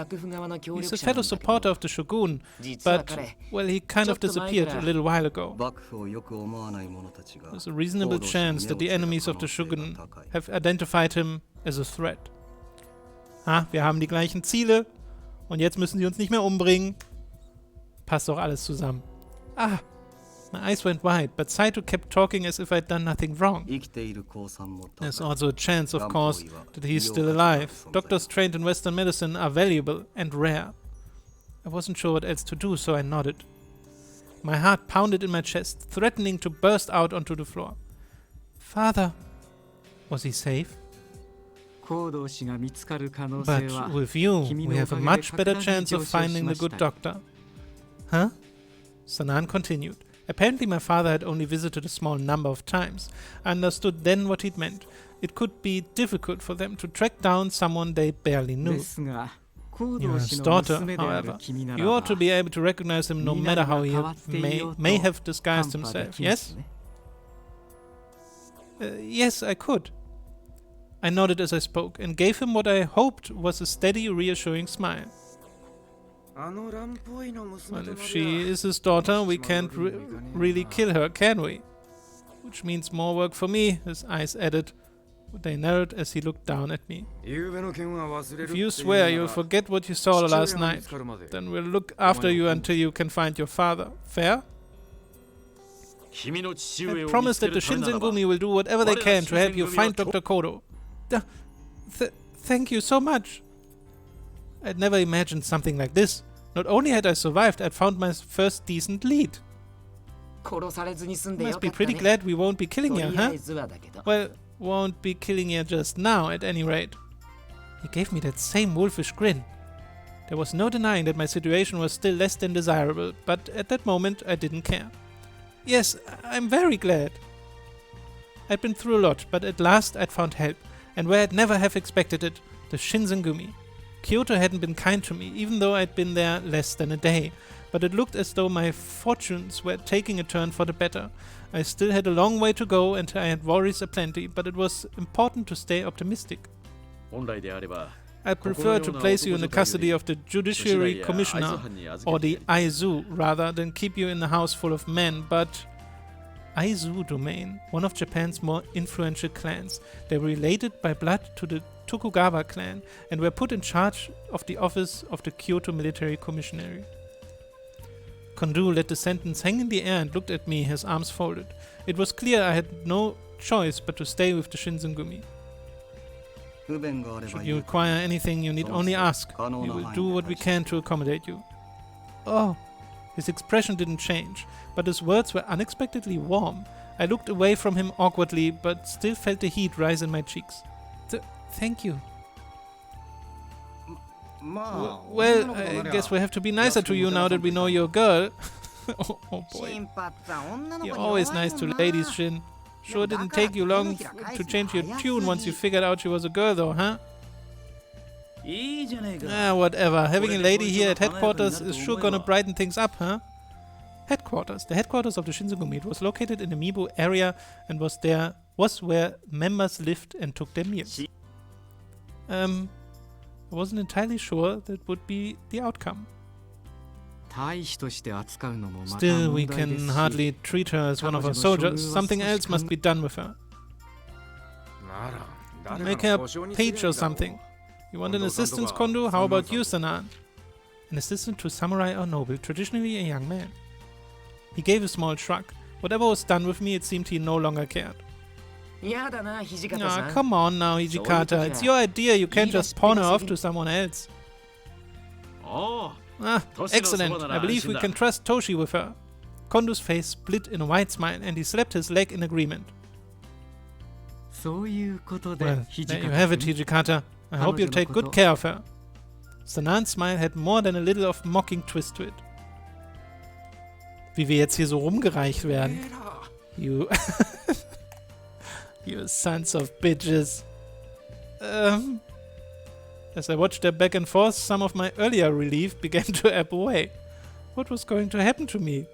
He's a fellow supporter of the Shogun, but, well, he kind of disappeared a little while ago. There's a reasonable chance that the enemies of the Shogun have identified him as a threat. Ah, wir haben die gleichen Ziele und jetzt müssen sie uns nicht mehr umbringen. Passt doch alles zusammen. Ah, my eyes went wide, but Saito kept talking as if I'd done nothing wrong. There's also a chance, of course, that he's still alive. Doctors trained in Western medicine are valuable and rare. I wasn't sure what else to do, so I nodded. My heart pounded in my chest, threatening to burst out onto the floor. Father, was he safe? But with you, we have a much better chance of finding the good doctor. Huh? Sanan continued. Apparently my father had only visited a small number of times. I understood then what he'd meant. It could be difficult for them to track down someone they barely knew. You're his daughter, however. You ought to be able to recognize him no matter how he may have disguised himself, yes? Yes, I could. I nodded as I spoke, and gave him what I hoped was a steady, reassuring smile. Well, if she is his daughter, we can't really kill her, can we? Which means more work for me, his eyes added. They narrowed as he looked down at me. If you swear you'll forget what you saw last night, then we'll look after you until you can find your father. Fair? I promise that the Shinsengumi will do whatever they can to help you find Dr. Kodo. Thank you so much. I'd never imagined something like this. Not only had I survived, I'd found my first decent lead. You must be pretty glad we won't be killing you, huh? Well, won't be killing you just now, at any rate. He gave me that same wolfish grin. There was no denying that my situation was still less than desirable, but at that moment I didn't care. Yes, I'm very glad. I'd been through a lot, but at last I'd found help, and where I'd never have expected it, the Shinsengumi. Kyoto hadn't been kind to me, even though I'd been there less than a day, but it looked as though my fortunes were taking a turn for the better. I still had a long way to go and I had worries aplenty, but it was important to stay optimistic. I'd prefer to place you in the custody of the Judiciary Commissioner, or the Aizu, rather than keep you in a house full of men, but... Aizu domain, one of Japan's more influential clans. They were related by blood to the Tokugawa clan and were put in charge of the office of the Kyoto Military Commissary. Kondu let the sentence hang in the air and looked at me, his arms folded. It was clear I had no choice but to stay with the Shinsengumi. Should you require anything, you need only ask. We will do what we can to accommodate you. Oh, his expression didn't change, but his words were unexpectedly warm. I looked away from him awkwardly, but still felt the heat rise in my cheeks. Thank you. Well, I guess we have to be nicer to you now that we know you're a girl. Oh boy. You're always nice to ladies, Shin. Sure didn't take you long to change your tune once you figured out she was a girl though, huh? Whatever. Having a lady here at headquarters is sure gonna brighten things up, huh? Headquarters. The headquarters of the Shinsengumi. It was located in the Mibu area and was where members lived and took their meals. I wasn't entirely sure that would be the outcome. Still, we can hardly treat her as one of our soldiers. Something else must be done with her. Make her a page or something. You want an assistant, Kondo? How about you, Sanan? An assistant to a samurai or noble, traditionally a young man. He gave a small shrug. Whatever was done with me, it seemed he no longer cared. Come on now, Hijikata. It's your idea. You can't just pawn her off to someone else. Excellent. I believe we can trust Toshi with her. Kondo's face split in a wide smile and he slapped his leg in agreement. Well, there you have it, Hijikata. I hope you'll take good care of her. Sanans smile had more than a little of mocking twist to it. Wie wir jetzt hier so rumgereicht werden. You... you sons of bitches. As I watched their back and forth, some of my earlier relief began to ebb away. What was going to happen to me?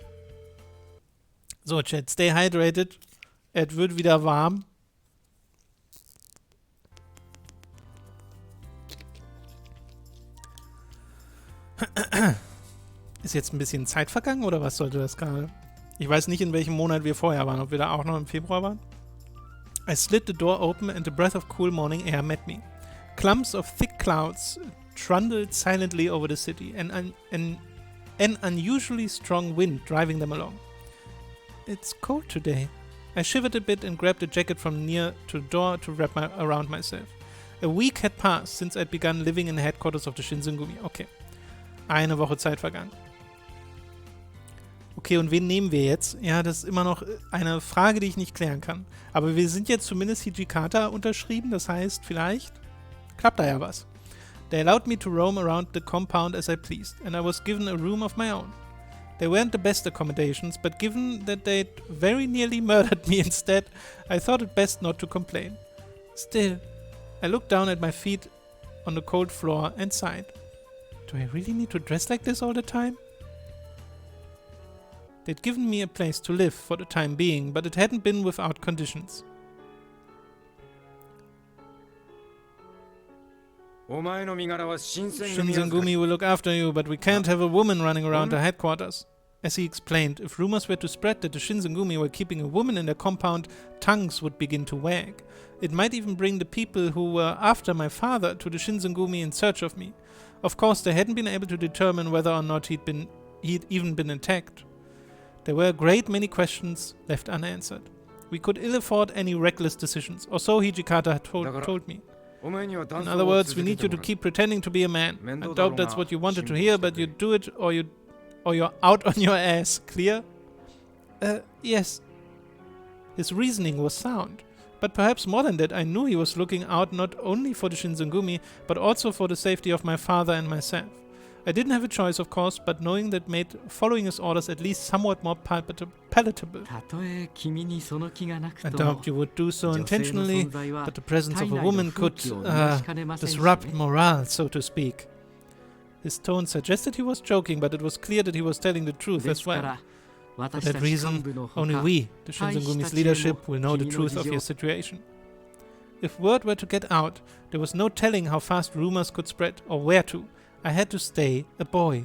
So, Chat, stay hydrated. Es wird wieder warm. Ist jetzt ein bisschen Zeit vergangen oder was sollte das gerade? Ich weiß nicht, in welchem Monat wir vorher waren. Ob wir da auch noch im Februar waren? I slid the door open and a breath of cool morning air met me. Clumps of thick clouds trundled silently over the city, and an unusually strong wind driving them along. It's cold today. I shivered a bit and grabbed a jacket from near to the door to wrap around myself. A week had passed since I'd begun living in the headquarters of the Shinsengumi. Okay. Eine Woche Zeit vergangen. Okay, und wen nehmen wir jetzt? Ja, das ist immer noch eine Frage, die ich nicht klären kann. Aber wir sind jetzt zumindest Hijikata unterschrieben, das heißt, vielleicht klappt da ja was. They allowed me to roam around the compound as I pleased, and I was given a room of my own. They weren't the best accommodations, but given that they'd very nearly murdered me instead, I thought it best not to complain. Still, I looked down at my feet on the cold floor and sighed. Do I really need to dress like this all the time? They'd given me a place to live for the time being, but it hadn't been without conditions. Shinsengumi will look after you, but we can't have a woman running around our headquarters. As he explained, if rumors were to spread that the Shinsengumi were keeping a woman in their compound, tongues would begin to wag. It might even bring the people who were after my father to the Shinsengumi in search of me. Of course, they hadn't been able to determine whether or not he'd even been attacked. There were a great many questions left unanswered. We could ill afford any reckless decisions, or so Hijikata had told me. In other words, we need you to keep pretending to be a man. I doubt that's what you wanted to hear, but you do it or you're out on your ass. Clear? Yes. His reasoning was sound. But perhaps more than that, I knew he was looking out not only for the Shinsengumi, but also for the safety of my father and myself. I didn't have a choice, of course, but knowing that made following his orders at least somewhat more palatable. I doubt you would do so intentionally, but the presence of a woman could disrupt morale, so to speak. His tone suggested he was joking, but it was clear that he was telling the truth as well. For that reason, only we, the Shinsengumi's leadership, will know the truth of your situation. If word were to get out, there was no telling how fast rumors could spread or where to. I had to stay a boy.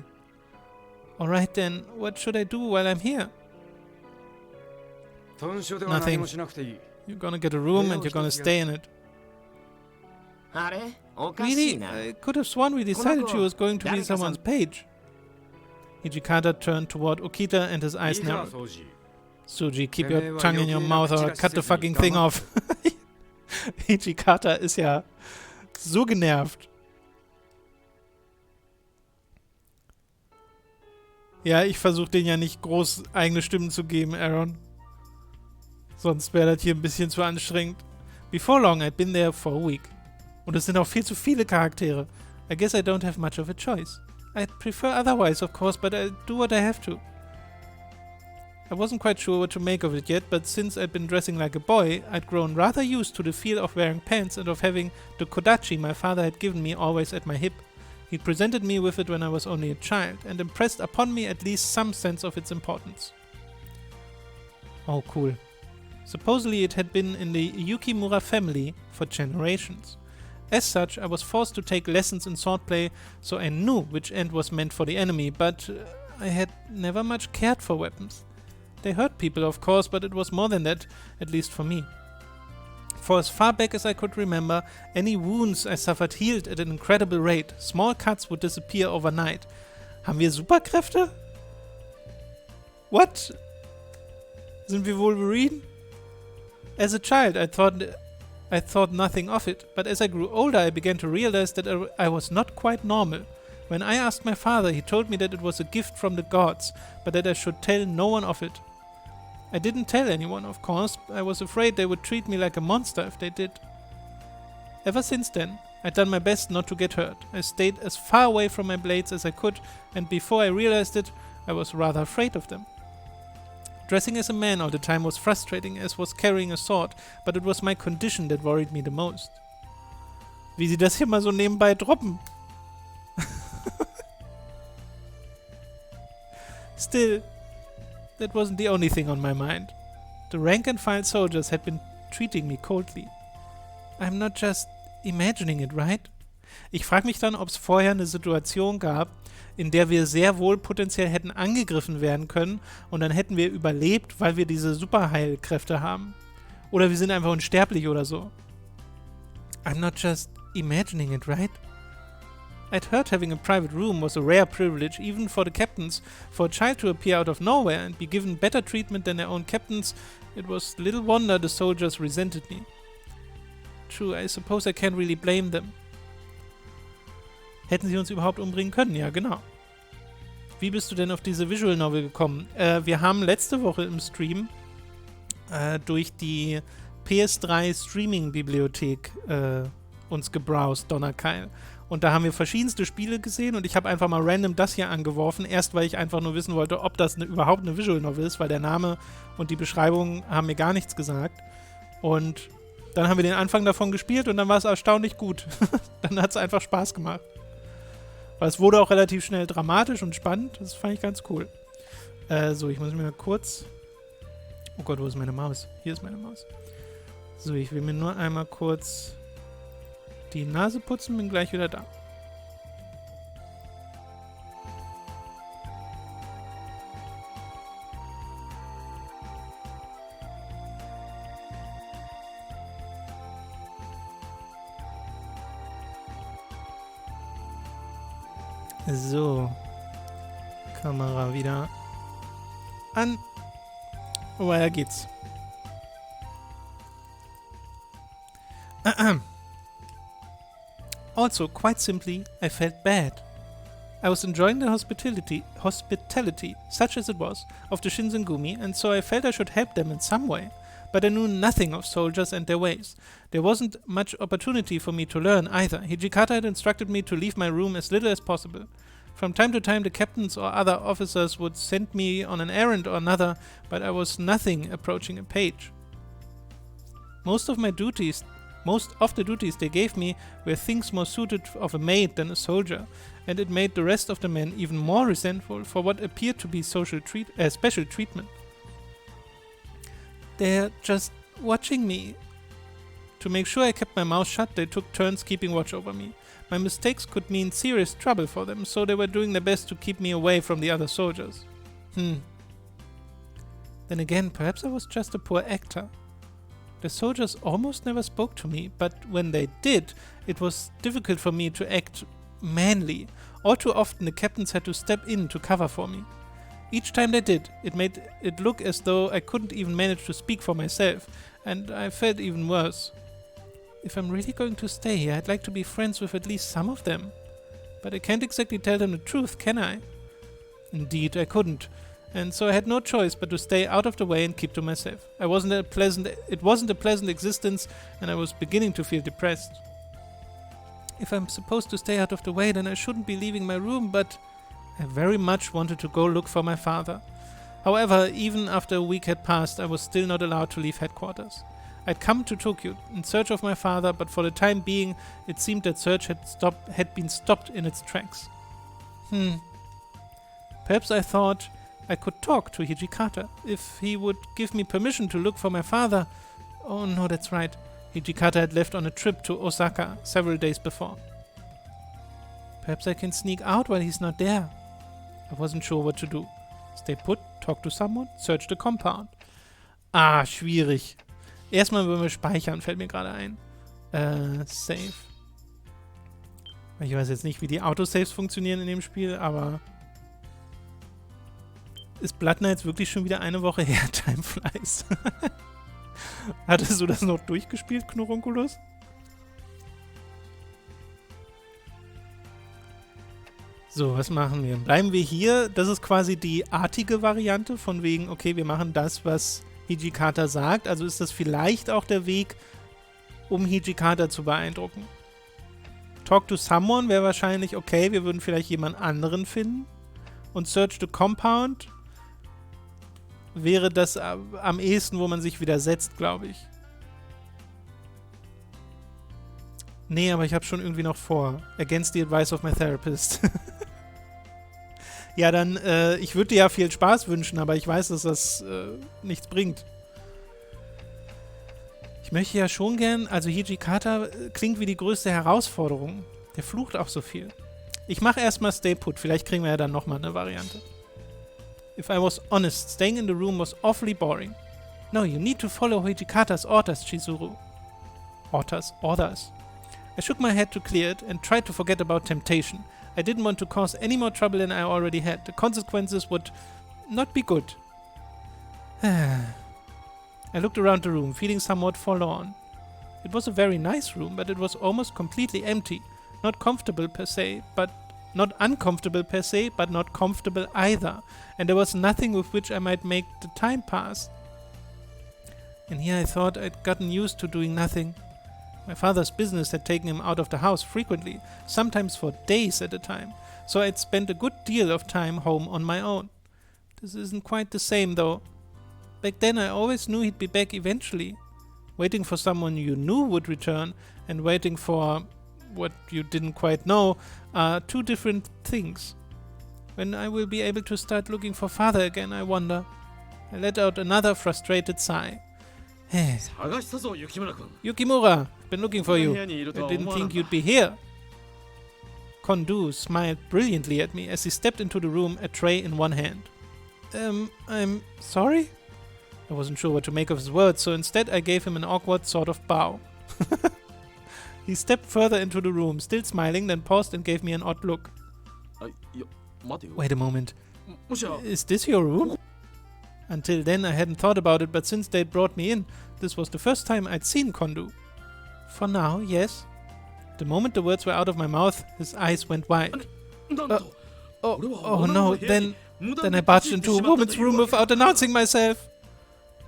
Alright then, what should I do while I'm here? Nothing. You're gonna get a room and you're gonna stay in it. Really? I could have sworn we decided she was going to be someone's page. Hijikata turned toward Okita and his eyes narrowed. Suji, keep your tongue in your mouth or cut the fucking thing off. Hijikata ist ja so genervt. Ja, ich versuche denen ja nicht groß eigene Stimmen zu geben, Aaron. Sonst wäre das hier ein bisschen zu anstrengend. Before long, I'd been there for a week. Und es sind auch viel zu viele Charaktere. I guess I don't have much of a choice. I'd prefer otherwise, of course, but I do what I have to. I wasn't quite sure what to make of it yet, but since I'd been dressing like a boy, I'd grown rather used to the feel of wearing pants and of having the kodachi my father had given me always at my hip. He'd presented me with it when I was only a child, and impressed upon me at least some sense of its importance. Oh, cool. Supposedly it had been in the Yukimura family for generations. As such, I was forced to take lessons in swordplay, so I knew which end was meant for the enemy, but I had never much cared for weapons. They hurt people, of course, but it was more than that, at least for me. For as far back as I could remember, any wounds I suffered healed at an incredible rate. Small cuts would disappear overnight. Haben wir Superkräfte? What? Sind wir Wolverine? As a child, I thought nothing of it, but as I grew older, I began to realize that I was not quite normal. When I asked my father, he told me that it was a gift from the gods, but that I should tell no one of it. I didn't tell anyone, of course. I was afraid they would treat me like a monster if they did. Ever since then, I'd done my best not to get hurt. I stayed as far away from my blades as I could, and before I realized it, I was rather afraid of them. Dressing as a man all the time was frustrating, as was carrying a sword, but it was my condition that worried me the most. Wie sie das hier mal so nebenbei droppen. Still, that wasn't the only thing on my mind. The rank-and-file soldiers had been treating me coldly. I'm not just imagining it, right? Ich frage mich dann, ob es vorher eine Situation gab, in der wir sehr wohl potenziell hätten angegriffen werden können und dann hätten wir überlebt, weil wir diese Superheilkräfte haben. Oder wir sind einfach unsterblich oder so. I'm not just imagining it, right? I'd heard having a private room was a rare privilege even for the captains. For a child to appear out of nowhere and be given better treatment than their own captains, it was little wonder the soldiers resented me. True, I suppose I can't really blame them. Hätten sie uns überhaupt umbringen können? Ja, genau. Wie bist du denn auf diese Visual Novel gekommen? Wir haben letzte Woche im Stream durch die PS3-Streaming-Bibliothek uns gebrowst, Donnerkeil. Und da haben wir verschiedenste Spiele gesehen und ich habe einfach mal random das hier angeworfen. Erst, weil ich einfach nur wissen wollte, ob das überhaupt eine Visual Novel ist, weil der Name und die Beschreibung haben mir gar nichts gesagt. Und dann haben wir den Anfang davon gespielt und dann war es erstaunlich gut. Dann hat es einfach Spaß gemacht. Weil es wurde auch relativ schnell dramatisch und spannend. Das fand ich ganz cool. So, ich muss mir mal kurz... Oh Gott, wo ist meine Maus? Hier ist meine Maus. So, ich will mir nur einmal kurz die Nase putzen, bin gleich wieder da. So. Kamera wieder an. Woher geht's? Also, quite simply, I felt bad. I was enjoying the hospitality, such as it was, of the Shinsengumi, and so I felt I should help them in some way. But I knew nothing of soldiers and their ways. There wasn't much opportunity for me to learn either. Hijikata had instructed me to leave my room as little as possible. From time to time the captains or other officers would send me on an errand or another, but I was nothing approaching a page. Most of the duties they gave me were things more suited of a maid than a soldier, and it made the rest of the men even more resentful for what appeared to be special treatment. They're just watching me. To make sure I kept my mouth shut, they took turns keeping watch over me. My mistakes could mean serious trouble for them, so they were doing their best to keep me away from the other soldiers. Then again, perhaps I was just a poor actor. The soldiers almost never spoke to me, but when they did, it was difficult for me to act manly. All too often the captains had to step in to cover for me. Each time they did, it made it look as though I couldn't even manage to speak for myself, and I felt even worse. If I'm really going to stay here, I'd like to be friends with at least some of them. But I can't exactly tell them the truth, can I? Indeed, I couldn't. And so I had no choice but to stay out of the way and keep to myself. It wasn't a pleasant existence, and I was beginning to feel depressed. If I'm supposed to stay out of the way, then I shouldn't be leaving my room, but I very much wanted to go look for my father. However, even after a week had passed, I was still not allowed to leave headquarters. I'd come to Tokyo in search of my father, but for the time being, it seemed that search had been stopped in its tracks. Perhaps I thought I could talk to Hijikata, if he would give me permission to look for my father. Oh no, that's right. Hijikata had left on a trip to Osaka several days before. Perhaps I can sneak out while he's not there. I wasn't sure what to do. Stay put, talk to someone, search the compound. Ah, schwierig. Erstmal wollen wir speichern, fällt mir gerade ein. Save. Ich weiß jetzt nicht, wie die Autosaves funktionieren in dem Spiel, aber ist Bloodner jetzt wirklich schon wieder eine Woche her, Timeflies? Hattest du das noch durchgespielt, Knurunculus? So, was machen wir? Bleiben wir hier. Das ist quasi die artige Variante, von wegen, okay, wir machen das, was Hijikata sagt. Also ist das vielleicht auch der Weg, um Hijikata zu beeindrucken. Talk to someone wäre wahrscheinlich, okay, wir würden vielleicht jemand anderen finden. Und Search the Compound wäre das am ehesten, wo man sich widersetzt, glaube ich. Nee, aber ich habe schon irgendwie noch vor. Against the advice of my therapist. Ja, dann, ich würde dir ja viel Spaß wünschen, aber ich weiß, dass das nichts bringt. Ich möchte ja schon gern, also Hijikata klingt wie die größte Herausforderung. Der flucht auch so viel. Ich mache erstmal Stay Put, vielleicht kriegen wir ja dann nochmal eine Variante. If I was honest, staying in the room was awfully boring. No, you need to follow Hijikata's orders, Chizuru. Orders. I shook my head to clear it and tried to forget about temptation. I didn't want to cause any more trouble than I already had. The consequences would not be good. I looked around the room, feeling somewhat forlorn. It was a very nice room, but it was almost completely empty. Not uncomfortable per se, but not comfortable either. And there was nothing with which I might make the time pass. And here I thought I'd gotten used to doing nothing. My father's business had taken him out of the house frequently, sometimes for days at a time, so I'd spent a good deal of time home on my own. This isn't quite the same, though. Back then I always knew he'd be back eventually. Waiting for someone you knew would return, and waiting for what you didn't quite know, are two different things. When I will be able to start looking for father again, I wonder. I let out another frustrated sigh. Yukimura, been looking for you. I didn't think you'd be here. Kondu smiled brilliantly at me as he stepped into the room, a tray in one hand. I'm sorry? I wasn't sure what to make of his words, so instead I gave him an awkward sort of bow. He stepped further into the room, still smiling, then paused and gave me an odd look. Wait a moment. Is this your room? Until then I hadn't thought about it, but since they'd brought me in, this was the first time I'd seen Kondu. For now, yes. The moment the words were out of my mouth, his eyes went wide. Oh no, then I barged into a woman's room without announcing myself.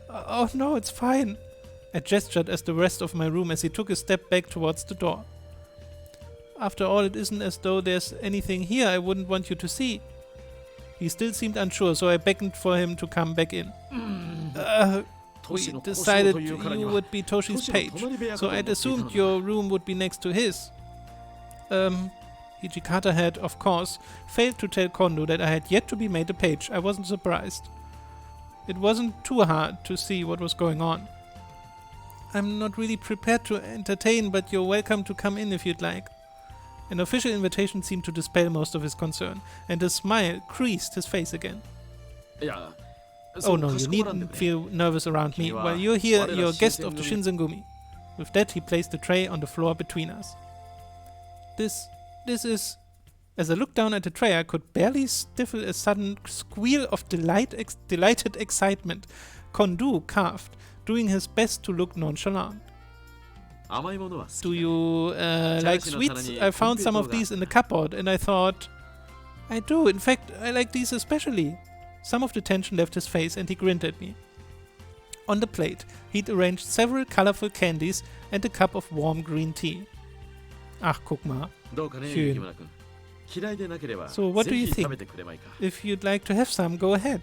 Oh no, it's fine. I gestured as the rest of my room as he took a step back towards the door. After all, it isn't as though there's anything here I wouldn't want you to see. He still seemed unsure, so I beckoned for him to come back in. We decided you would be Toshi's page, so I'd assumed your room would be next to his. Hijikata had, of course, failed to tell Kondu that I had yet to be made a page. I wasn't surprised. It wasn't too hard to see what was going on. I'm not really prepared to entertain, but you're welcome to come in if you'd like. An official invitation seemed to dispel most of his concern, and a smile creased his face again. Oh no, you needn't feel nervous around me. While you're here, you're a guest of the Shinsengumi. With that, he placed the tray on the floor between us. This is... As I looked down at the tray, I could barely stifle a sudden squeal of delighted excitement. Kondu coughed, doing his best to look nonchalant. Do you like sweets? I found some of these in the cupboard, and I thought... I do. In fact, I like these especially. Some of the tension left his face, and he grinned at me. On the plate, he'd arranged several colorful candies and a cup of warm green tea. Ach, guck mal. Schön. So, what do you think? If you'd like to have some, go ahead.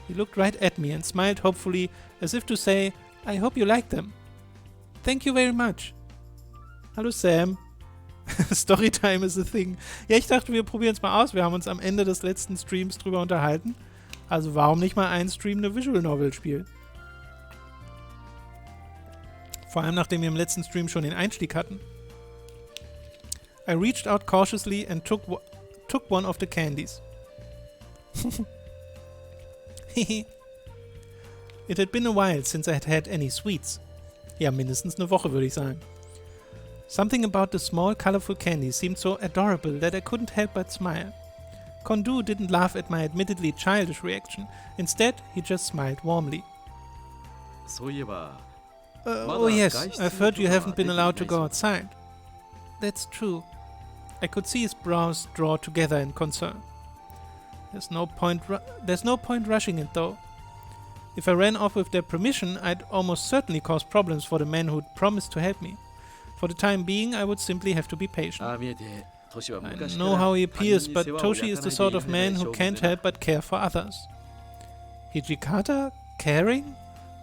He looked right at me and smiled hopefully, as if to say, I hope you like them. Thank you very much. Hallo Sam. Storytime is a thing. Ja, ich dachte, wir probieren es mal aus. Wir haben uns am Ende des letzten Streams drüber unterhalten. Also warum nicht mal ein Stream eine Visual Novel spielen? Vor allem, nachdem wir im letzten Stream schon den Einstieg hatten. I reached out cautiously and took one of the candies. It had been a while since I had had any sweets. Ja, mindestens eine Woche, würde ich sagen. Something about the small, colorful candy seemed so adorable that I couldn't help but smile. Kondu didn't laugh at my admittedly childish reaction. Instead, he just smiled warmly. Oh yes, I've heard you haven't been allowed to go outside. That's true. I could see his brows draw together in concern. There's no point rushing it though. If I ran off with their permission, I'd almost certainly cause problems for the men who'd promised to help me. For the time being, I would simply have to be patient. I know how he appears, but Toshi is the sort of man who can't help but care for others. Hijikata? Caring?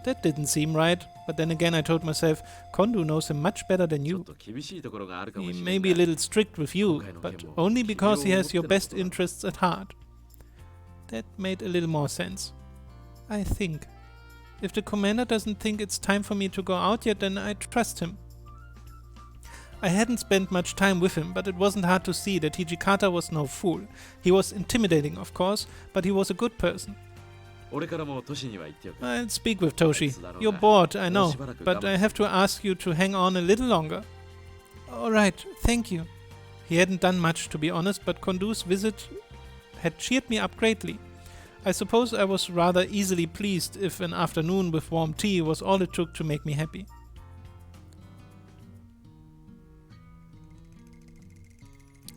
That didn't seem right, but then again I told myself, Kondu knows him much better than you. He may be a little strict with you, but only because he has your best interests at heart. That made a little more sense. I think. If the commander doesn't think it's time for me to go out yet, then I trust him. I hadn't spent much time with him, but it wasn't hard to see that Hijikata was no fool. He was intimidating, of course, but he was a good person. I'll speak with Toshi. You're bored, I know, but I have to ask you to hang on a little longer. Alright, thank you. He hadn't done much, to be honest, but Kondu's visit had cheered me up greatly. I suppose I was rather easily pleased if an afternoon with warm tea was all it took to make me happy.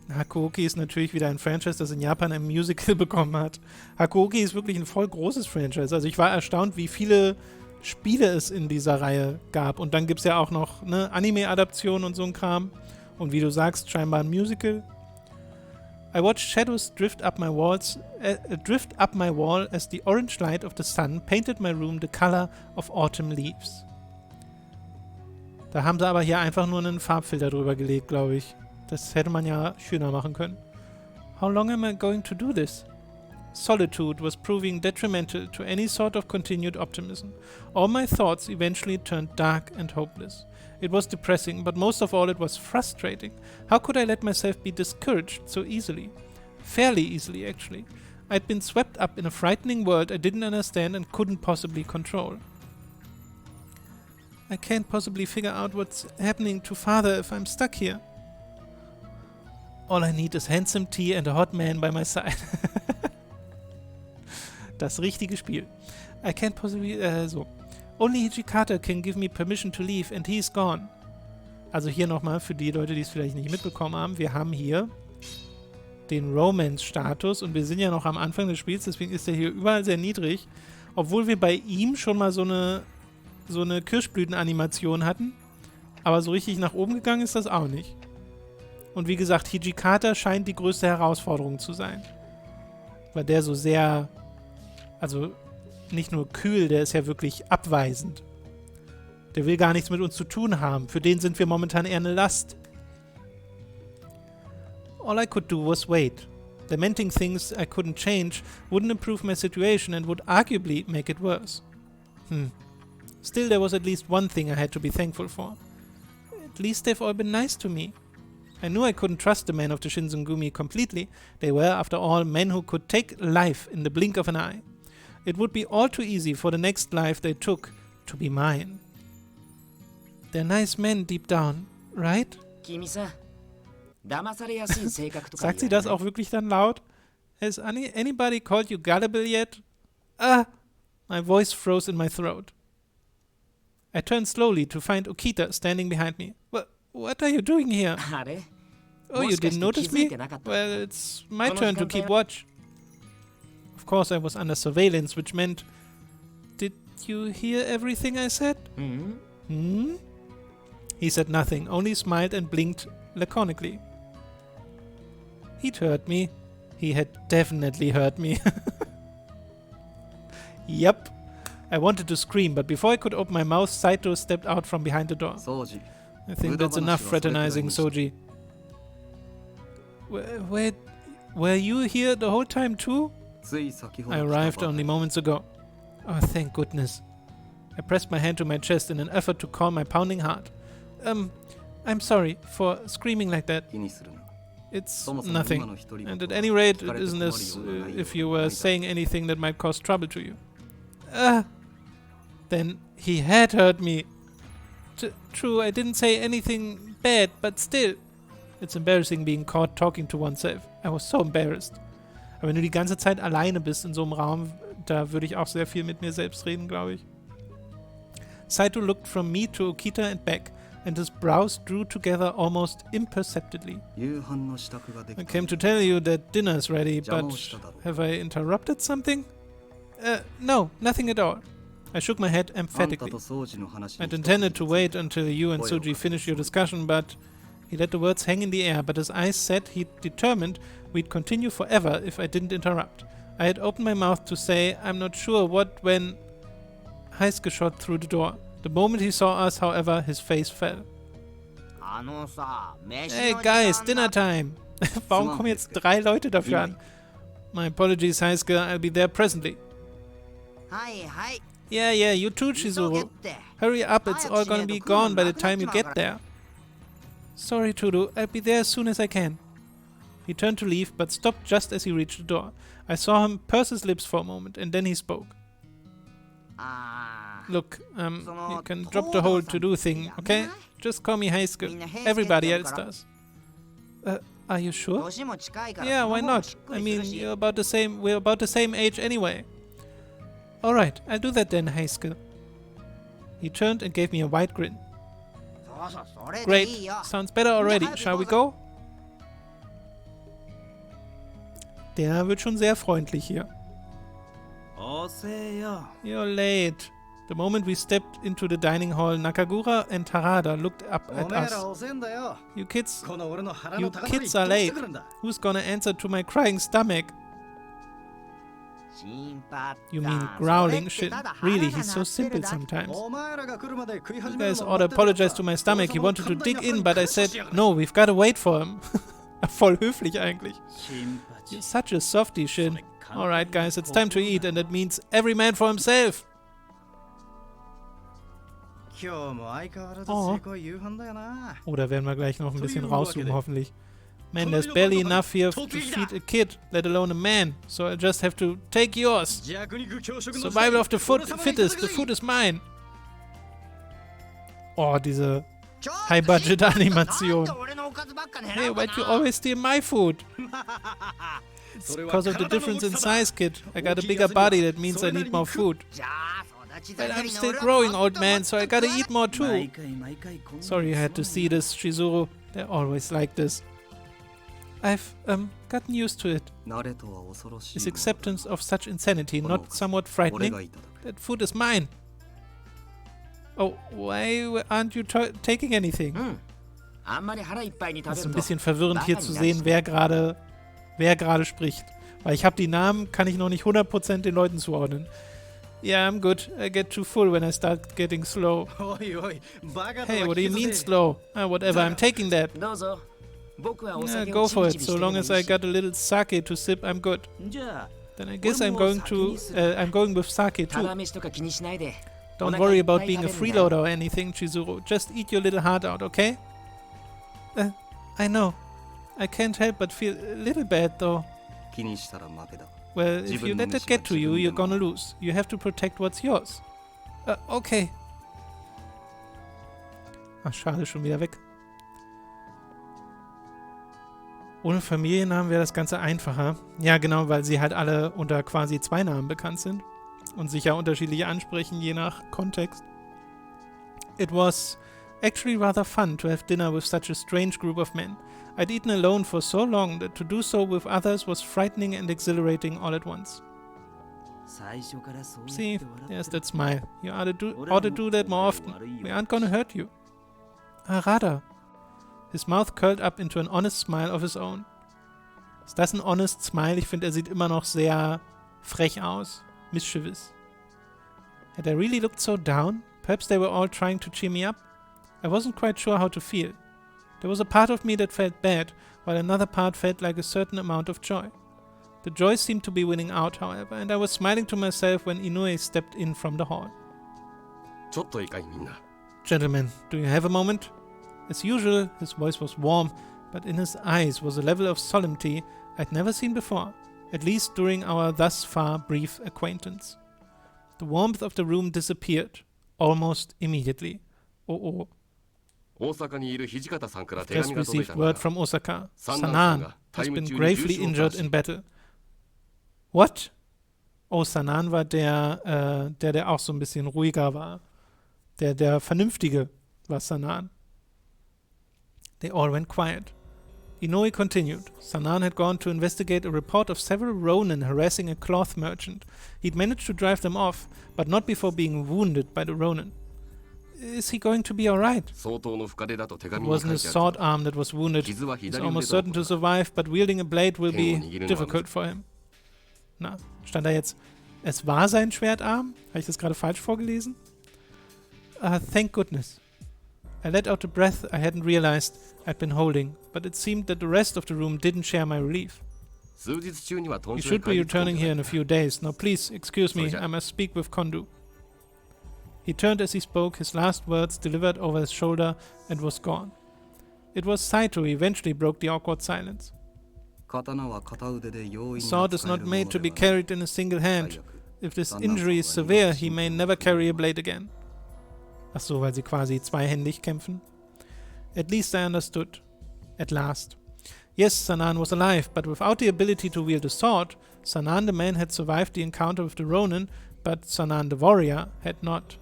Hakuoki ist natürlich wieder ein Franchise, das in Japan ein Musical bekommen hat. Hakuoki ist wirklich ein voll großes Franchise. Also ich war erstaunt, wie viele Spiele es in dieser Reihe gab. Und dann gibt es ja auch noch eine Anime-Adaption und so ein Kram. Und wie du sagst, scheinbar ein Musical. I watched shadows drift up my wall as the orange light of the sun painted my room the color of autumn leaves. Da haben sie aber hier einfach nur einen Farbfilter drüber gelegt, glaube ich. Das hätte man ja schöner machen können. How long am I going to do this? Solitude was proving detrimental to any sort of continued optimism. All my thoughts eventually turned dark and hopeless. It was depressing, but most of all it was frustrating. How could I let myself be discouraged so easily? Fairly easily, actually. I'd been swept up in a frightening world I didn't understand and couldn't possibly control. I can't possibly figure out what's happening to father if I'm stuck here. All I need is handsome tea and a hot man by my side. Das richtige Spiel. I can't possibly, so. Only Hijikata can give me permission to leave and he's gone. Also hier nochmal für die Leute, die es vielleicht nicht mitbekommen haben. Wir haben hier den Romance-Status und wir sind ja noch am Anfang des Spiels, deswegen ist er hier überall sehr niedrig. Obwohl wir bei ihm schon mal so eine Kirschblütenanimation hatten. Aber so richtig nach oben gegangen ist das auch nicht. Und wie gesagt, Hijikata scheint die größte Herausforderung zu sein. Weil der so sehr, also nicht nur kühl, der ist ja wirklich abweisend. Der will gar nichts mit uns zu tun haben. Für den sind wir momentan eher eine Last. All I could do was wait. Lamenting things I couldn't change wouldn't improve my situation and would arguably make it worse. Still, there was at least one thing I had to be thankful for. At least they've all been nice to me. I knew I couldn't trust the men of the Shinsengumi completely. They were, after all, men who could take life in the blink of an eye. It would be all too easy for the next life they took to be mine. They're nice men deep down, right? Sagt sie das auch wirklich dann laut? Has anybody called you gullible yet? My voice froze in my throat. I turned slowly to find Okita standing behind me. What are you doing here? Oh, you didn't notice me? Well, it's my turn to keep watch. Of course, I was under surveillance, which meant... Did you hear everything I said? He said nothing, only smiled and blinked laconically. He'd heard me. He had definitely heard me. Yep. I wanted to scream, but before I could open my mouth, Saito stepped out from behind the door. I think that's enough fraternizing, Soji. Wait, were you here the whole time too? I arrived only moments ago. Oh, thank goodness. I pressed my hand to my chest in an effort to calm my pounding heart. I'm sorry for screaming like that. It's nothing. And at any rate, it isn't as if you were saying anything that might cause trouble to you. Then he had hurt me. True, I didn't say anything bad, but still. It's embarrassing being caught talking to oneself. I was so embarrassed. Aber wenn du die ganze Zeit alleine bist in so einem Raum, da würde ich auch sehr viel mit mir selbst reden, glaube ich. Saito looked from me to Okita and back, and his brows drew together almost imperceptibly. I came to tell you that dinner's ready, but have I interrupted something? No, nothing at all. I shook my head emphatically. I'd intended to wait until you and Suji finished your discussion, but he let the words hang in the air, but his eyes said he'd determined we'd continue forever if I didn't interrupt. I had opened my mouth to say I'm not sure what when Heisuke shot through the door. The moment he saw us, however, his face fell. Hey guys, dinner time! Warum kommen jetzt 3 Leute dafür an? My apologies, Heisuke, I'll be there presently. Yeah, you too, Chizuru. Hurry up, it's all gonna be gone by the time you get there. Sorry, Turu, I'll be there as soon as I can. He turned to leave, but stopped just as he reached the door. I saw him purse his lips for a moment, and then he spoke. Look, you can drop the whole to-do thing, okay? Just call me Heisuke. Everybody else does. Are you sure? Yeah, why not? I mean, we're about the same age anyway. Alright, I'll do that then, Heisuke. He turned and gave me a wide grin. Great, sounds better already. Shall we go? Der wird schon sehr freundlich hier. You're late. The moment we stepped into the dining hall, Nakagura and Harada looked up at us. You kids are late. Who's gonna answer to my crying stomach? You mean growling? Shit, really, he's so simple sometimes. You guys ought to apologize to my stomach. He wanted to dig in, but I said, no, we've got to wait for him. Voll höflich eigentlich. You're such a softie, Shin. Alright, guys, it's time to eat, and that means every man for himself. Oh. Oder werden wir gleich noch ein bisschen raussuchen, hoffentlich. Man, there's barely enough here to feed a kid, let alone a man. So I just have to take yours. Survival of the fittest. The food is mine. Oh, diese High-Budget-Animation. Hey, why'd you always steal my food? It's because of the difference in size, kid. I got a bigger body, that means I need more food. But I'm still growing, old man, so I gotta eat more too. Sorry you had to see this, Chizuru. They're always like this. I've gotten used to it. Is acceptance of such insanity not somewhat frightening? That food is mine. Oh, why aren't you taking anything? Das ist ein bisschen verwirrend hier zu sehen, wer gerade spricht. Weil ich habe die Namen, kann ich noch nicht 100% den Leuten zuordnen. Yeah, I'm good. I get too full when I start getting slow. Hey, what do you mean slow? Whatever, I'm taking that. Yeah, go for it. So long as I got a little sake to sip, I'm good. Then I guess I'm going with sake too. Don't worry about being a freeloader or anything, Chizuru. Just eat your little heart out, okay? I know. I can't help but feel a little bad, though. Well, if you let that get to you, you're gonna lose. You have to protect what's yours. Okay. Ach, schade, schon wieder weg. Ohne Familiennamen wäre das Ganze einfacher. Ja, genau, weil sie halt alle unter quasi 2 Namen bekannt sind. Und sich ja unterschiedlich ansprechen, je nach Kontext. It was actually rather fun to have dinner with such a strange group of men. I'd eaten alone for so long that to do so with others was frightening and exhilarating all at once. See, there's that smile. You ought to do that more often. We aren't gonna hurt you. Harada. His mouth curled up into an honest smile of his own. Ist das ein honest smile? Ich finde, er sieht immer noch sehr frech aus. Mischievous. Had I really looked so down? Perhaps they were all trying to cheer me up? I wasn't quite sure how to feel. There was a part of me that felt bad, while another part felt like a certain amount of joy. The joy seemed to be winning out, however, and I was smiling to myself when Inoue stepped in from the hall. ちょっといいかいみんな。 Gentlemen, do you have a moment? As usual, his voice was warm, but in his eyes was a level of solemnity I'd never seen before, at least during our thus far brief acquaintance. The warmth of the room disappeared, almost immediately. Oh. 大阪にいる土方さんから手 Just 紙が届い received たが word from Osaka. 三男さん Sanan がタ has イム been 中に gravely 重傷を injured 負 in 傷 battle. What? Oh, Sanan war der auch so ein bisschen ruhiger war. Der Vernünftige war Sanan. They all went quiet. Inoue continued. Sanan had gone to investigate a report of several Ronin harassing a cloth merchant. He'd managed to drive them off, but not before being wounded by the Ronin. Is he going to be alright? 相当の深手だと手 It 紙に wasn't 書い his てあ sword る。 arm that was wounded. 傷は He's 左 almost 腕と certain to survive, but wielding a blade will be difficult for him. Na, stand da jetzt, es war sein Schwertarm? Habe ich das gerade falsch vorgelesen? Thank goodness. I let out a breath I hadn't realized I'd been holding, but it seemed that the rest of the room didn't share my relief. 数日中には You 豚書へ should 帰 be り着くん returning じゃ here ない in a few days. Now please, excuse me, それじゃ。 I must speak with Kondu. He turned as he spoke, his last words delivered over his shoulder, and was gone. It was Saito who eventually broke the awkward silence. The sword is not made to be carried in a single hand. If this injury is severe, he may never carry a blade again. Ach so, weil sie quasi zweihändig kämpfen. At least I understood. At last. Yes, Sanan was alive, but without the ability to wield a sword, Sanan the man had survived the encounter with the Ronin, but Sanan the warrior had not.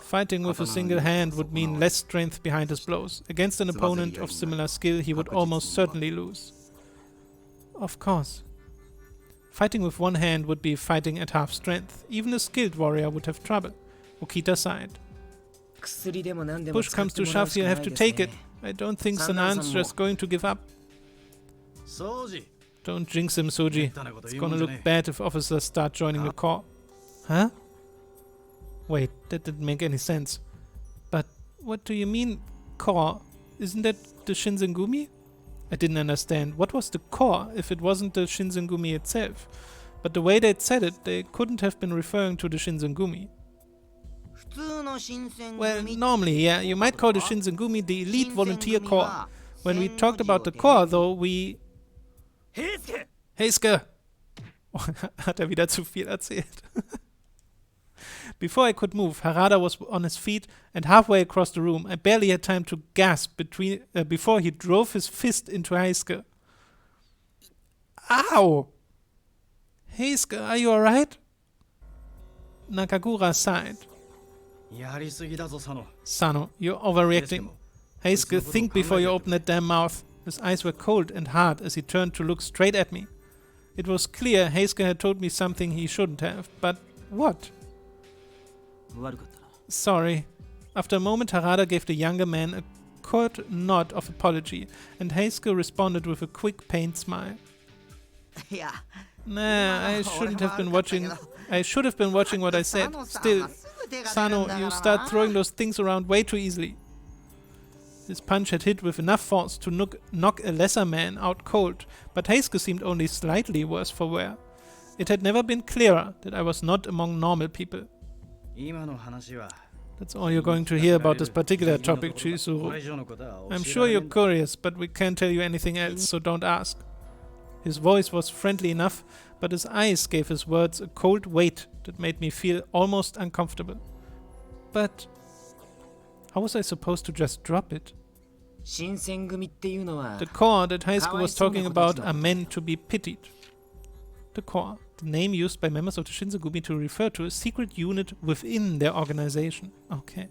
Fighting with a single hand would mean less strength behind his blows. Against an opponent of similar skill, he would almost certainly lose. Of course. Fighting with one hand would be fighting at half strength. Even a skilled warrior would have trouble. Okita sighed. Push comes to shove, you'll have to take it. I don't think Sanan's just going to give up. Don't jinx him, Soji. It's gonna look bad if officers start joining the corps. Huh? Wait, that didn't make any sense. But what do you mean, corps? Isn't that the Shinsengumi? I didn't understand. What was the corps if it wasn't the Shinsengumi itself? But the way they'd said it, they couldn't have been referring to the Shinsengumi. Well, normally, yeah, you might call the Shinsengumi the Elite Volunteer Corps. When we talked about the Corps, though, we... Heisuke! Hat wieder zu viel erzählt. Before I could move, Harada was on his feet and halfway across the room. I barely had time to gasp before he drove his fist into Heisuke. Ow! Heisuke, are you alright? Nakagura sighed. Sano, you're overreacting. Heisuke, think before you open that damn mouth. His eyes were cold and hard as he turned to look straight at me. It was clear Heisuke had told me something he shouldn't have, but what? Sorry. After a moment, Harada gave the younger man a curt nod of apology, and Heisuke responded with a quick, pained smile. Nah, I should have been watching what I said. Still, Sano, you start throwing those things around way too easily. His punch had hit with enough force to knock a lesser man out cold, but Heisuke seemed only slightly worse for wear. It had never been clearer that I was not among normal people. That's all you're going to hear about this particular topic, Chizuru. I'm sure you're curious, but we can't tell you anything else, so don't ask. His voice was friendly enough, but his eyes gave his words a cold weight that made me feel almost uncomfortable. But how was I supposed to just drop it? The corps that Heisuke was talking about are men to be pitied. The corps, the name used by members of the Shinsengumi to refer to a secret unit within their organization. Okay.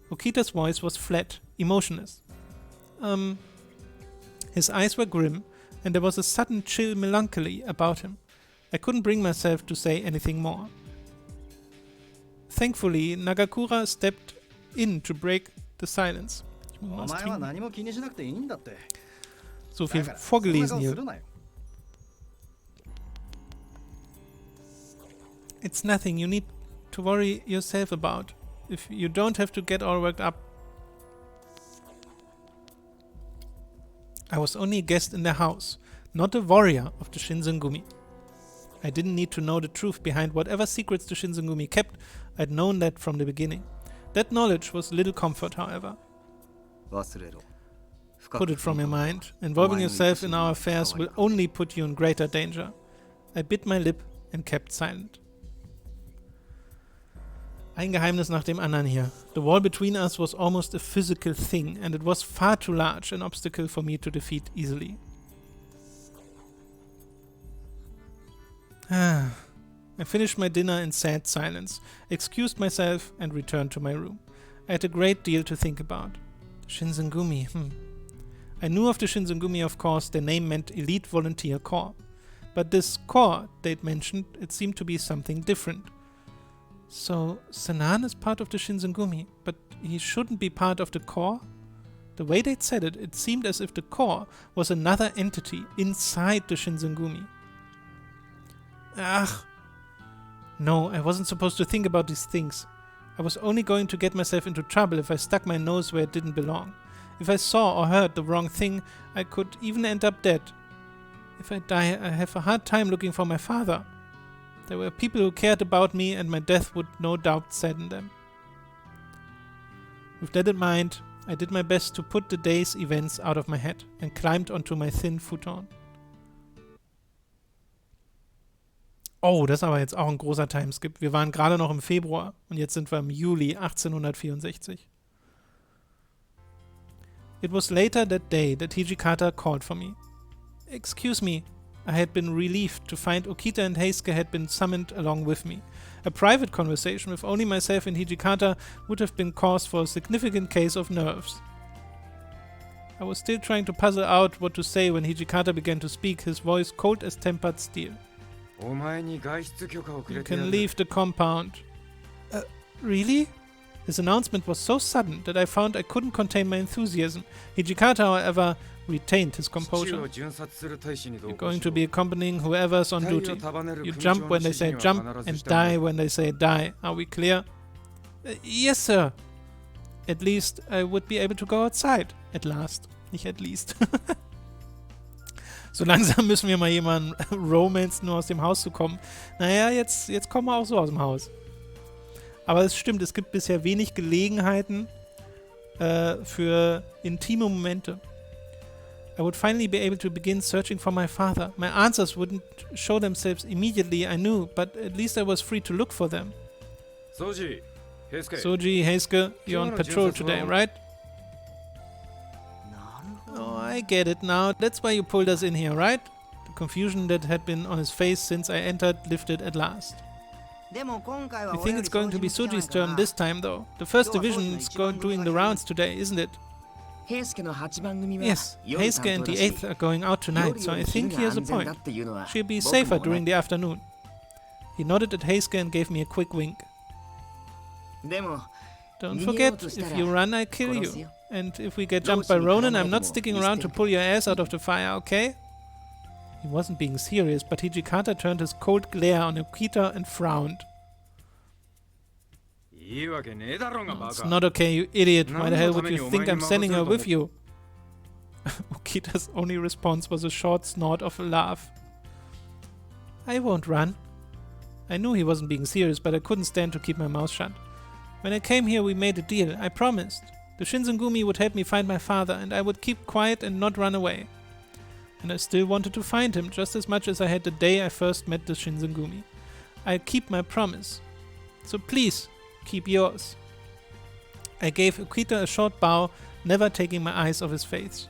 Okita's voice was flat, emotionless. His eyes were grim, and there was a sudden chill melancholy about him. I couldn't bring myself to say anything more. Thankfully, Nagakura stepped in to break the silence. So viel vorgelesen hier. It's nothing you need to worry yourself about. If you don't have to get all worked up. I was only a guest in their house, not a warrior of the Shinsengumi. I didn't need to know the truth behind whatever secrets the Shinsengumi kept. I'd known that from the beginning. That knowledge was little comfort, however. Put it from your mind. Involving yourself in our affairs will only put you in greater danger. I bit my lip and kept silent. Ein Geheimnis nach dem anderen hier. The wall between us was almost a physical thing, and it was far too large an obstacle for me to defeat easily. I finished my dinner in sad silence, excused myself, and returned to my room. I had a great deal to think about. Shinsengumi, I knew of the Shinsengumi, of course. Their name meant Elite Volunteer Corps. But this corps they'd mentioned, it seemed to be something different. So, Sanan is part of the Shinsengumi, but he shouldn't be part of the corps? The way they'd said it, it seemed as if the corps was another entity inside the Shinsengumi. No, I wasn't supposed to think about these things. I was only going to get myself into trouble if I stuck my nose where it didn't belong. If I saw or heard the wrong thing, I could even end up dead. If I die, I have a hard time looking for my father. There were people who cared about me, and my death would no doubt sadden them. With that in mind, I did my best to put the day's events out of my head and climbed onto my thin futon. Oh, das ist aber jetzt auch ein großer Timeskip. Wir waren gerade noch im Februar und jetzt sind wir im Juli 1864. It was later that day that Hijikata called for me. Excuse me. I had been relieved to find Okita and Heisuke had been summoned along with me. A private conversation with only myself and Hijikata would have been cause for a significant case of nerves. I was still trying to puzzle out what to say when Hijikata began to speak, his voice cold as tempered steel. You can leave the compound. Really? His announcement was so sudden that I found I couldn't contain my enthusiasm. Hijikata, however, retained his composure. You're going to be accompanying whoever's on duty. You jump when they say jump and die when they say die. Are we clear? Yes, sir. At least I would be able to go outside. At last. Nicht at least. So langsam müssen wir mal jemanden romancen, nur aus dem Haus zu kommen. Naja, jetzt kommen wir auch so aus dem Haus. Aber es stimmt, es gibt bisher wenig Gelegenheiten für intime Momente. I would finally be able to begin searching for my father. My answers wouldn't show themselves immediately, I knew, but at least I was free to look for them. Soji, Heisuke, you're on patrol today, right? Oh, I get it now. That's why you pulled us in here, right? The confusion that had been on his face since I entered lifted at last. I think it's going to be Soji's turn this time, though. The first division's doing the rounds today, isn't it? Yes, Heisuke and the 8th are going out tonight, so I think he has a point. She'll be safer during the afternoon. He nodded at Heisuke and gave me a quick wink. Don't forget, if you run, I kill you. And if we get jumped by Ronin, I'm not sticking around to pull your ass out of the fire, okay? He wasn't being serious, but Hijikata turned his cold glare on Okita and frowned. It's not okay, you idiot. Why the hell would you think I'm sending her with you? Okita's only response was a short snort of a laugh. I won't run. I knew he wasn't being serious, but I couldn't stand to keep my mouth shut. When I came here, we made a deal. I promised. The Shinsengumi would help me find my father, and I would keep quiet and not run away. And I still wanted to find him, just as much as I had the day I first met the Shinsengumi. I'll keep my promise. So please, keep yours. I gave Okita a short bow, never taking my eyes off his face.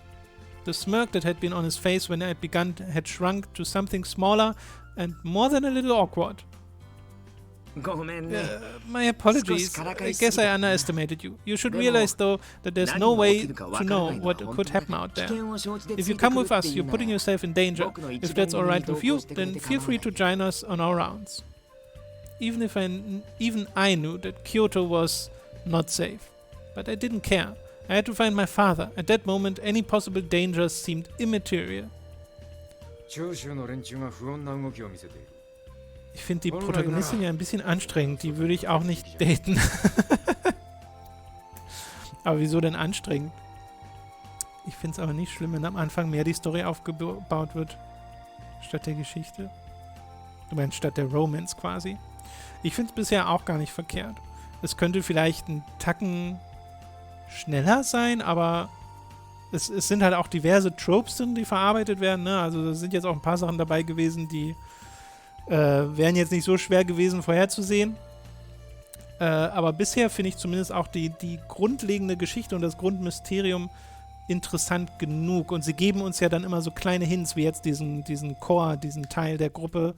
The smirk that had been on his face when I had begun had shrunk to something smaller and more than a little awkward. My apologies. I guess I underestimated you. You should realize, though, that there's no way to know what could happen out there. If you come with us, you're putting yourself in danger. If that's alright with you, then feel free to join us on our rounds. Even I knew that Kyoto was not safe. But I didn't care. I had to find my father. At that moment, any possible dangers Ich finde die Protagonistin ja ein bisschen anstrengend. Die würde ich auch nicht daten. Aber wieso denn anstrengend? Ich finde es aber nicht schlimm, wenn am Anfang mehr die Story aufgebaut wird. Statt der Geschichte. Du meinst statt der Romance quasi. Ich finde es bisher auch gar nicht verkehrt. Es könnte vielleicht ein Tacken schneller sein, aber es sind halt auch diverse Tropes drin, die verarbeitet werden. Ne? Also da sind jetzt auch ein paar Sachen dabei gewesen, die wären jetzt nicht so schwer gewesen vorherzusehen. Aber bisher finde ich zumindest auch die grundlegende Geschichte und das Grundmysterium interessant genug. Und sie geben uns ja dann immer so kleine Hints, wie jetzt diesen Core, diesen Teil der Gruppe,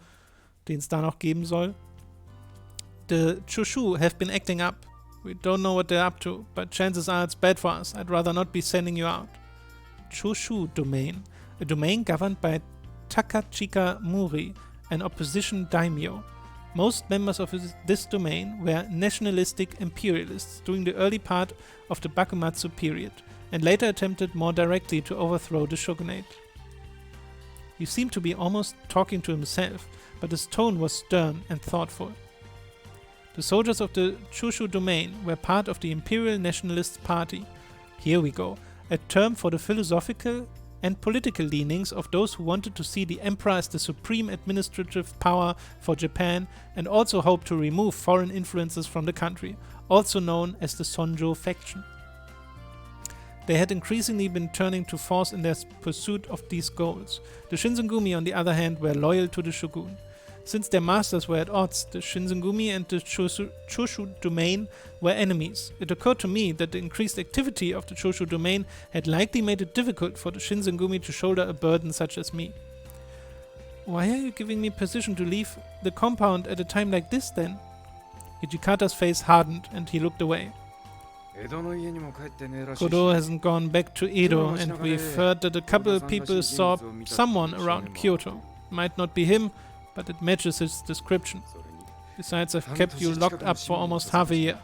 den es da noch geben soll. The Chushu have been acting up. We don't know what they're up to, but chances are it's bad for us. I'd rather not be sending you out. Chushu domain. A domain governed by Takachika Muri, an opposition daimyo. Most members of this domain were nationalistic imperialists during the early part of the Bakumatsu period, and later attempted more directly to overthrow the shogunate. He seemed to be almost talking to himself, but his tone was stern and thoughtful. The soldiers of the Chushu domain were part of the Imperial Nationalist Party. Here we go, a term for the philosophical and political leanings of those who wanted to see the emperor as the supreme administrative power for Japan and also hoped to remove foreign influences from the country, also known as the Sonjo faction. They had increasingly been turning to force in their pursuit of these goals. The Shinsengumi, on the other hand, were loyal to the shogun. Since their masters were at odds, the Shinsengumi and the Chushu domain were enemies. It occurred to me that the increased activity of the Chushu domain had likely made it difficult for the Shinsengumi to shoulder a burden such as me. Why are you giving me permission to leave the compound at a time like this, then? Hijikata's face hardened, and he looked away. Kodo hasn't gone back to Edo, and we've heard that a couple of people saw someone around Kyoto. Might not be him, but it matches his description. Besides, I've kept you locked up for almost half a year.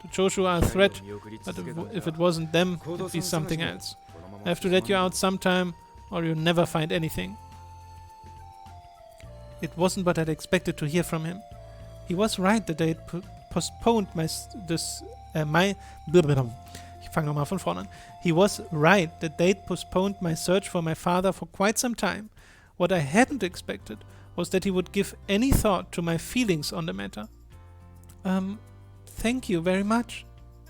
The Choshu are a threat, but if it wasn't them, it'd be something else. I have to let you out sometime, or you'll never find anything. It wasn't what I'd expected to hear from him. He was right that they'd postponed He was right that they'd postponed my search for my father for quite some time. What I hadn't expected was that he would give any thought to my feelings on the matter. Thank you very much.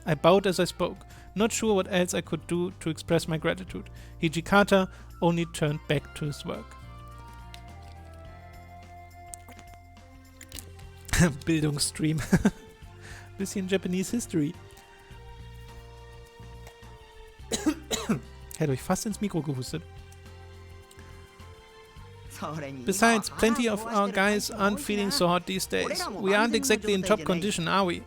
I bowed as I spoke, not sure what else I could do to express my gratitude. Hijikata only turned back to his work. Bildungsstream. Bisschen Japanese History. Hätte euch fast ins Mikro gehustet. Besides, plenty of our guys aren't feeling so hot these days. We aren't exactly in top condition, are we?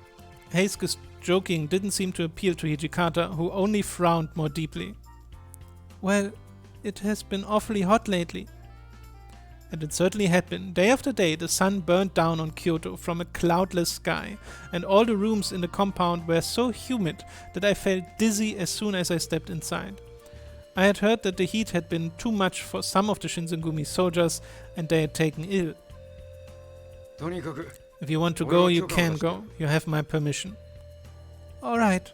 Heisuke's joking didn't seem to appeal to Hijikata, who only frowned more deeply. Well, it has been awfully hot lately. And it certainly had been. Day after day, the sun burned down on Kyoto from a cloudless sky, and all the rooms in the compound were so humid that I felt dizzy as soon as I stepped inside. I had heard that the heat had been too much for some of the Shinsengumi soldiers, and they had taken ill. If you want to go, you can go. You have my permission. All right.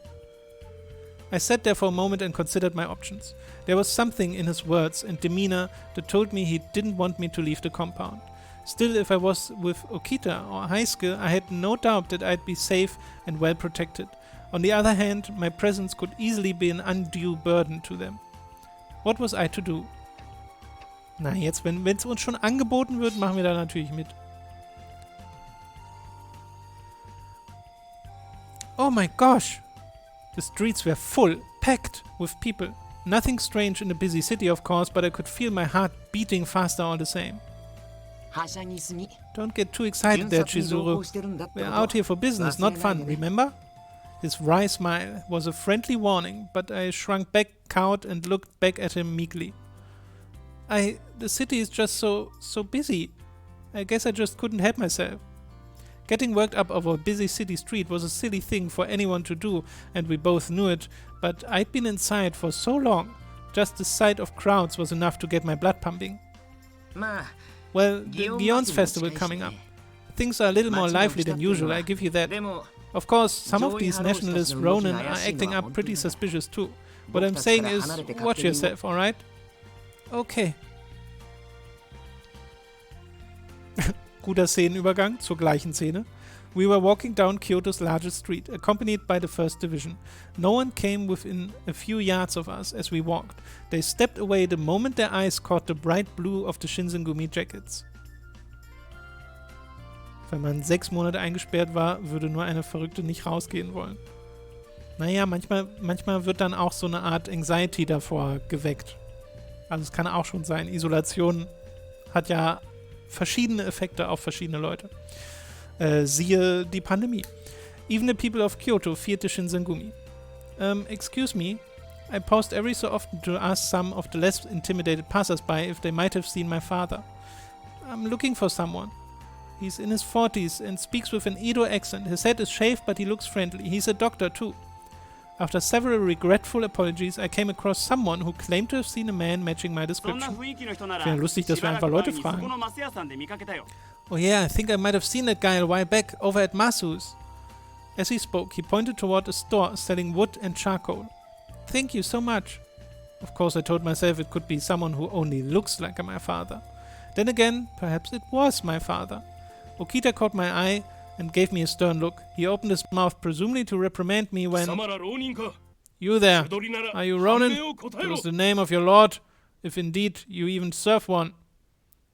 I sat there for a moment and considered my options. There was something in his words and demeanor that told me he didn't want me to leave the compound. Still, if I was with Okita or Heisuke, I had no doubt that I'd be safe and well protected. On the other hand, my presence could easily be an undue burden to them. What was I to do? Na, jetzt, wenn es uns schon angeboten wird, machen wir da natürlich mit. Oh my gosh! The streets were full, packed with people. Nothing strange in a busy city, of course, but I could feel my heart beating faster all the same. Don't get too excited there, Chizuru. We're out here for business, not fun, remember? His wry smile was a friendly warning, but I shrunk back, cowed, and looked back at him meekly. The city is just so busy. I guess I just couldn't help myself. Getting worked up over a busy city street was a silly thing for anyone to do, and we both knew it, but I'd been inside for so long. Just the sight of crowds was enough to get my blood pumping. Well, the Beyond's festival coming up. Things are a little more lively than usual, I give you that. Of course, some of these nationalist Ronin are acting up pretty suspicious too. What I'm saying is, watch yourself, alright? Okay. Guter Szenenübergang zur gleichen Szene. We were walking down Kyoto's largest street, accompanied by the 1st Division. No one came within a few yards of us as we walked. They stepped away the moment their eyes caught the bright blue of the Shinsengumi jackets. Wenn man 6 Monate eingesperrt war, würde nur eine Verrückte nicht rausgehen wollen. Naja, manchmal wird dann auch so eine Art Anxiety davor geweckt. Also es kann auch schon sein. Isolation hat ja verschiedene Effekte auf verschiedene Leute. Siehe die Pandemie. Even the people of Kyoto feared the Shinsengumi. Excuse me, I paused every so often to ask some of the less intimidated passers-by if they might have seen my father. I'm looking for someone. He's in his 40s and speaks with an Edo accent. His head is shaved, but he looks friendly. He's a doctor too. After several regretful apologies, I came across someone who claimed to have seen a man matching my description. Wäre lustig, dass wir einfach Leute fragen. Oh yeah, I think I might have seen that guy a while back over at Masu's. As he spoke, he pointed toward a store selling wood and charcoal. Thank you so much. Of course, I told myself it could be someone who only looks like my father. Then again, perhaps it was my father. Okita caught my eye and gave me a stern look. He opened his mouth, presumably to reprimand me when... You there, are you Ronin? It was the name of your lord, if indeed you even serve one.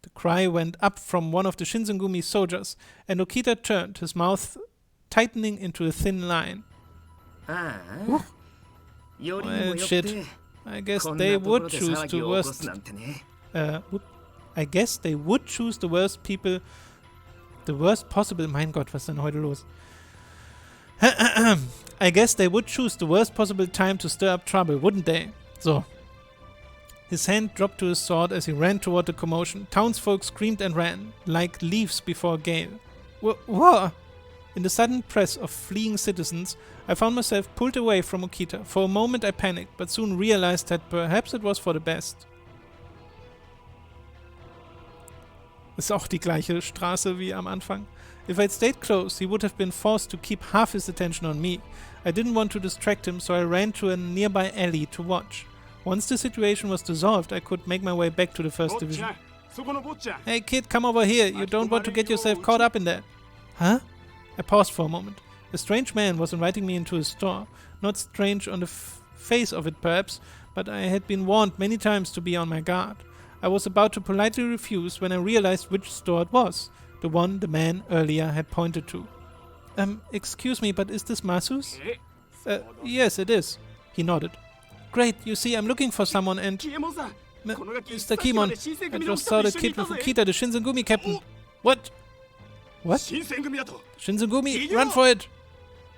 The cry went up from one of the Shinsengumi soldiers, and Okita turned, his mouth tightening into a thin line. Well, shit. I guess they would choose the worst... I guess they would choose the worst people... The worst possible... Mein Gott, was ist denn heute los? I guess they would choose the worst possible time to stir up trouble, wouldn't they? So. His hand dropped to his sword as he ran toward the commotion. Townsfolk screamed and ran, like leaves before a gale. Whoa! In the sudden press of fleeing citizens, I found myself pulled away from Okita. For a moment I panicked, but soon realized that perhaps it was for the best. Ist auch die gleiche Straße wie am Anfang. If I'd stayed close, he would have been forced to keep half his attention on me. I didn't want to distract him, so I ran to a nearby alley to watch. Once the situation was dissolved, I could make my way back to the 1st Division. Hey kid, come over here. You don't want to get yourself caught up in that. Huh? I paused for a moment. A strange man was inviting me into his store. Not strange on the face of it, perhaps, but I had been warned many times to be on my guard. I was about to politely refuse when I realized which store it was. The one the man earlier had pointed to. Excuse me, but is this Masu's? Yes, it is. He nodded. Great, you see, I'm looking for someone and... Mr. Kimon, I just saw the kid with Okita, the Shinsengumi captain. What? What? Shinsengumi, run for it!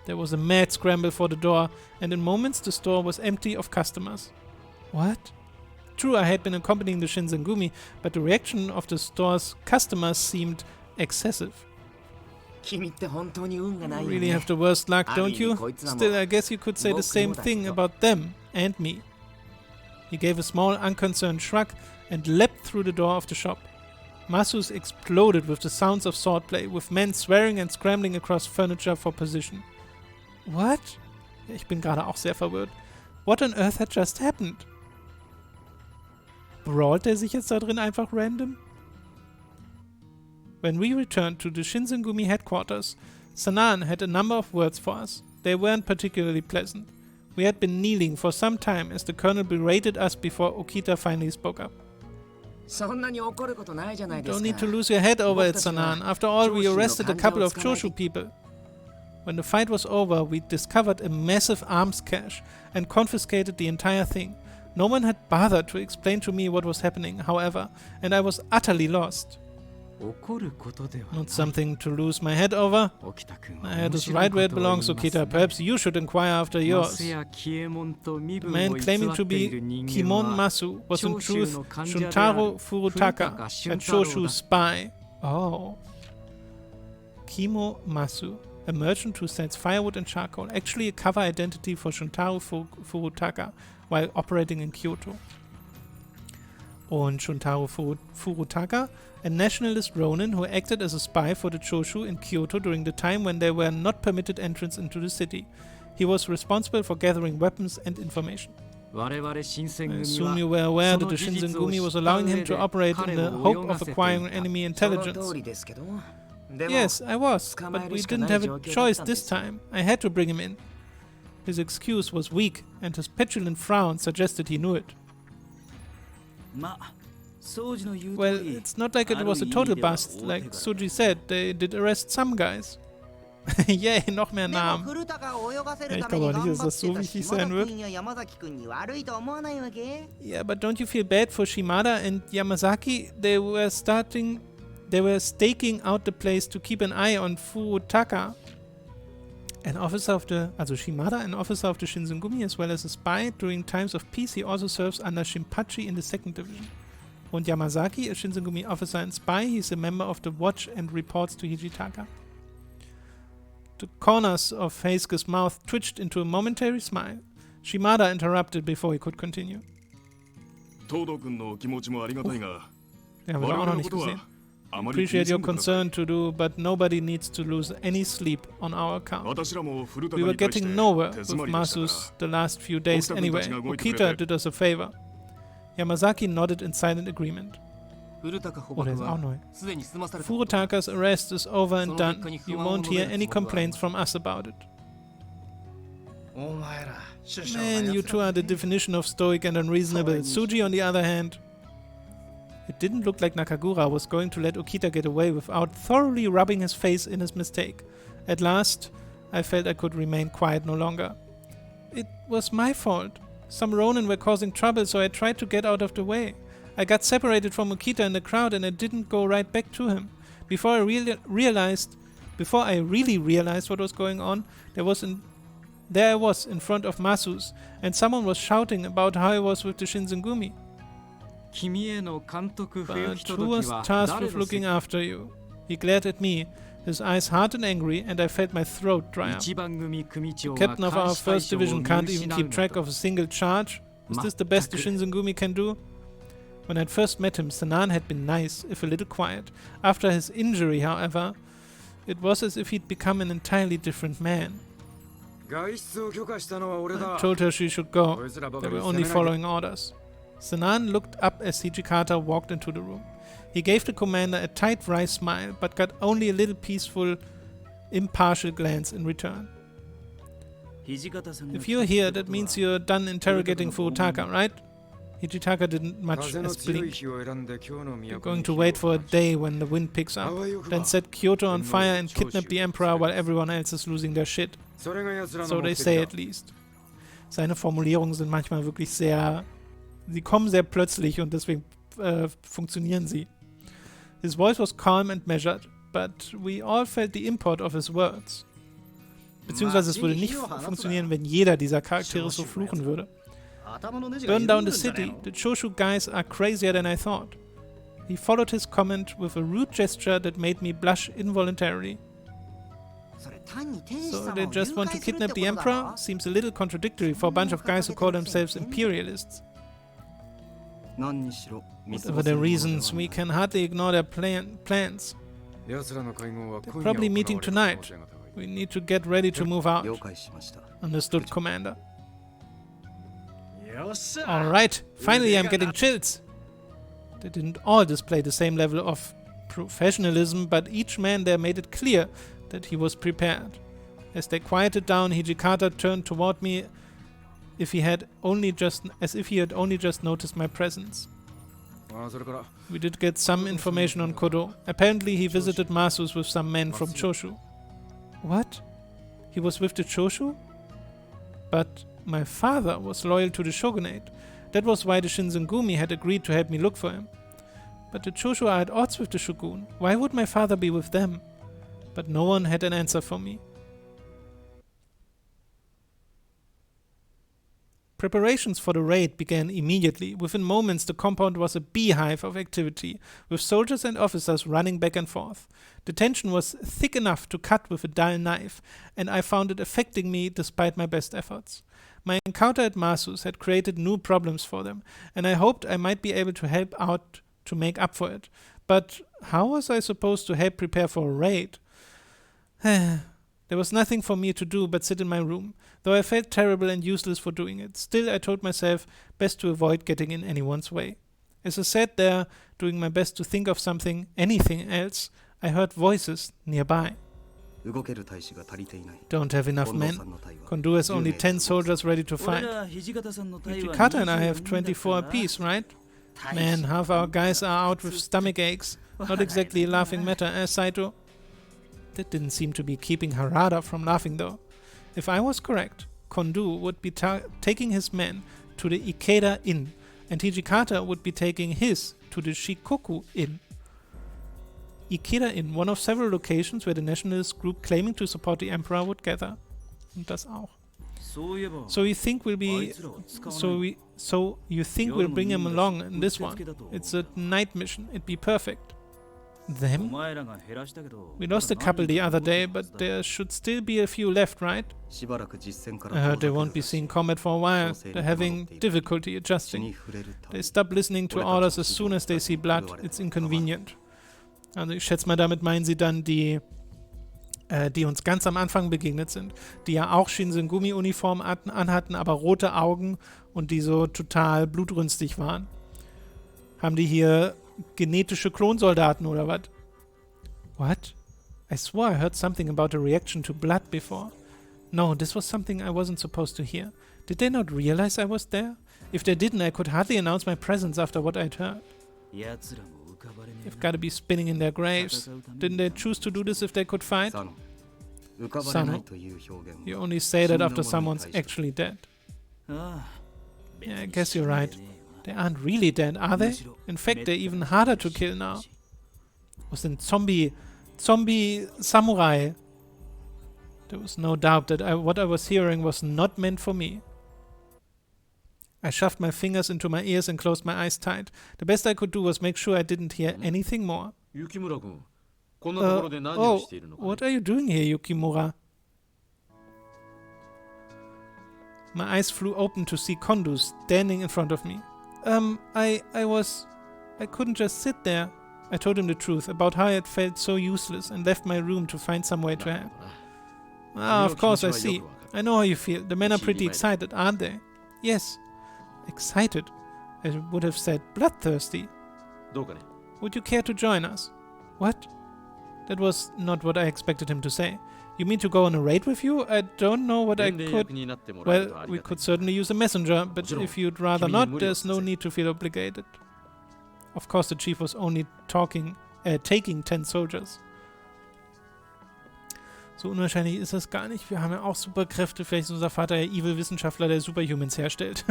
There was a mad scramble for the door, and in moments the store was empty of customers. What? True, I had been accompanying the Shinsengumi, but the reaction of the store's customers seemed excessive. You really have the worst luck, don't you? Still, I guess you could say the same thing about them and me. He gave a small, unconcerned shrug and leapt through the door of the shop. Masu's exploded with the sounds of swordplay, with men swearing and scrambling across furniture for position. What? Ich bin gerade auch sehr verwirrt. What on earth had just happened? Brawlt er sich jetzt da drin einfach random? When we returned to the Shinsengumi headquarters, Sanan had a number of words for us. They weren't particularly pleasant. We had been kneeling for some time as the colonel berated us before Okita finally spoke up. Don't need to lose your head over it, Sanan. After all, we arrested a couple of Choshu people. When the fight was over, we discovered a massive arms cache and confiscated the entire thing. No one had bothered to explain to me what was happening, however, and I was utterly lost. Not something to lose my head over. My head is right where it belongs, Okita. Perhaps you should inquire after yours. The man claiming to be Kimon Masu was in truth Shuntaro Furutaka, a Choshu spy. Oh. Kimo Masu, a merchant who sells firewood and charcoal, actually a cover identity for Shuntaro Furutaka while operating in Kyoto. Und Shuntaro Furutaka, a nationalist Ronin who acted as a spy for the Choshu in Kyoto during the time when they were not permitted entrance into the city. He was responsible for gathering weapons and information. I assume you were aware that the Shinsengumi was allowing him to operate in the hope of acquiring enemy intelligence. Yes, I was, but we didn't have a choice this time. I had to bring him in. His excuse was weak, and his petulant frown suggested he knew it. Well, it's not like it was a total bust. Like Suji said, they did arrest some guys. Yay, noch mehr Namen. Ja, ich glaube auch nicht, dass das so wichtig sein wird. Yeah, but don't you feel bad for Shimada and Yamazaki? They were staking out the place to keep an eye on Furutaka. An officer of the, also Shimada, an officer of the Shinsengumi, as well as a spy. During times of peace, he also serves under Shinpachi in the 2nd Division. And Yamazaki, a Shinsengumi officer and spy, he's a member of the Watch and reports to Hijitaka. The corners of Heisuke's mouth twitched into a momentary smile. Shimada interrupted before he could continue. Ja, haben wir auch noch nicht gesehen. Appreciate your concern to do, but nobody needs to lose any sleep on our account. We were getting nowhere with Masus the last few days anyway. Okita did us a favor. Yamazaki nodded in silent agreement. Oh, der ist auch neu. Furutaka's arrest is over and done. You won't hear any complaints from us about it. Man, you two are the definition of stoic and unreasonable. Tsuji, on the other hand... It didn't look like Nakagura was going to let Okita get away without thoroughly rubbing his face in his mistake. At last, I felt I could remain quiet no longer. It was my fault. Some Ronin were causing trouble, so I tried to get out of the way. I got separated from Okita in the crowd and I didn't go right back to him. Before I really realized what was going on, there I was in front of Masus, and someone was shouting about how I was with the Shinsengumi. But who was tasked with looking after you? He glared at me, his eyes hard and angry, and I felt my throat dry up. The captain of our 1st Division can't even keep track of a single charge? Is this the best the Shinsengumi can do? When I'd first met him, Sanan had been nice, if a little quiet. After his injury, however, it was as if he'd become an entirely different man. I told her she should go. They were only following orders. Sanan looked up as Hijikata walked into the room. He gave the commander a tight wry smile, but got only a little peaceful, impartial glance in return. If you're here, that means you're done interrogating Furutaka, right? Hijitaka didn't much as blink. You're going to wait for a day when the wind picks up, then set Kyoto on fire and kidnap the emperor while everyone else is losing their shit. So they say at least. Seine Formulierungen sind manchmal wirklich sehr... Sie kommen sehr plötzlich und deswegen funktionieren sie. His voice was calm and measured, but we all felt the import of his words. Beziehungsweise es würde nicht funktionieren, wenn jeder dieser Charaktere so fluchen würde. Burn down the city. The Choshu guys are crazier than I thought. He followed his comment with a rude gesture that made me blush involuntarily. So they just want to kidnap the emperor? Seems a little contradictory for a bunch of guys who call themselves imperialists. Whatever the reasons, we can hardly ignore their plans. They're probably meeting tonight. We need to get ready to move out. Understood, Commander. Alright, finally I'm getting chills. They didn't all display the same level of professionalism, but each man there made it clear that he was prepared. As they quieted down, Hijikata turned toward me as if he had only just noticed my presence. We did get some information on Kodo. Apparently he visited Masus with some men from Choshu. What? He was with the Choshu? But my father was loyal to the shogunate. That was why the Shinsengumi had agreed to help me look for him. But the Choshu are at odds with the shogun. Why would my father be with them? But no one had an answer for me. Preparations for the raid began immediately. Within moments, the compound was a beehive of activity, with soldiers and officers running back and forth. The tension was thick enough to cut with a dull knife, and I found it affecting me despite my best efforts. My encounter at Masu's had created new problems for them, and I hoped I might be able to help out to make up for it. But how was I supposed to help prepare for a raid? There was nothing for me to do but sit in my room, though I felt terrible and useless for doing it. Still, I told myself best to avoid getting in anyone's way. As I sat there, doing my best to think of something, anything else, I heard voices nearby. Don't have enough men. Kondu has only 10 soldiers ready to fight. Hijikata and I have 24 apiece, right? Man, half our guys are out with stomach aches. Not exactly a laughing matter, Saito? That didn't seem to be keeping Harada from laughing, though. If I was correct, Kondu would be taking his men to the Ikeda Inn, and Hijikata would be taking his to the Shikoku Inn. Ikeda Inn, one of several locations where the nationalist group claiming to support the emperor would gather. Und das auch. So you think we'll bring him along in this one? It's a night mission. It'd be perfect. Them? We lost a couple the other day, but there should still be a few left, right? I heard they won't be seeing combat for a while. They're having difficulty adjusting. They stop listening to orders as soon as they see blood. It's inconvenient. Also ich schätze mal, damit meinen sie dann die uns ganz am Anfang begegnet sind, die ja auch Shinsengumi-Uniformen anhatten, aber rote Augen und die so total blutrünstig waren. Haben die hier genetische Klonsoldaten oder was? What? I swore I heard something about a reaction to blood before. No, this was something I wasn't supposed to hear. Did they not realize I was there? If they didn't, I could hardly announce my presence after what I'd heard. They've got to be spinning in their graves. Didn't they choose to do this if they could fight? Sano, you only say that after someone's actually dead. Yeah, I guess you're right. They aren't really dead, are they? In fact, they're even harder to kill now. Was denn Zombie Samurai? There was no doubt that what I was hearing was not meant for me. I shoved my fingers into my ears and closed my eyes tight. The best I could do was make sure I didn't hear anything more. What are you doing here, Yukimura? My eyes flew open to see Kondu standing in front of me. I couldn't just sit there. I told him the truth about how I had felt so useless and left my room to find some way to help. Of course I see. I know how you feel. The men are pretty excited, aren't they? Yes. Excited? I would have said bloodthirsty. Would you care to join us? What? That was not what I expected him to say. You mean to go on a raid with you? I don't know what I could... Well, we could certainly use a messenger, but if you'd rather not, there's no need to feel obligated. Of course, the chief was only taking 10 soldiers. So unwahrscheinlich ist das gar nicht. Wir haben ja auch Superkräfte. Vielleicht ist unser Vater ja Evil-Wissenschaftler, der Superhumans herstellt.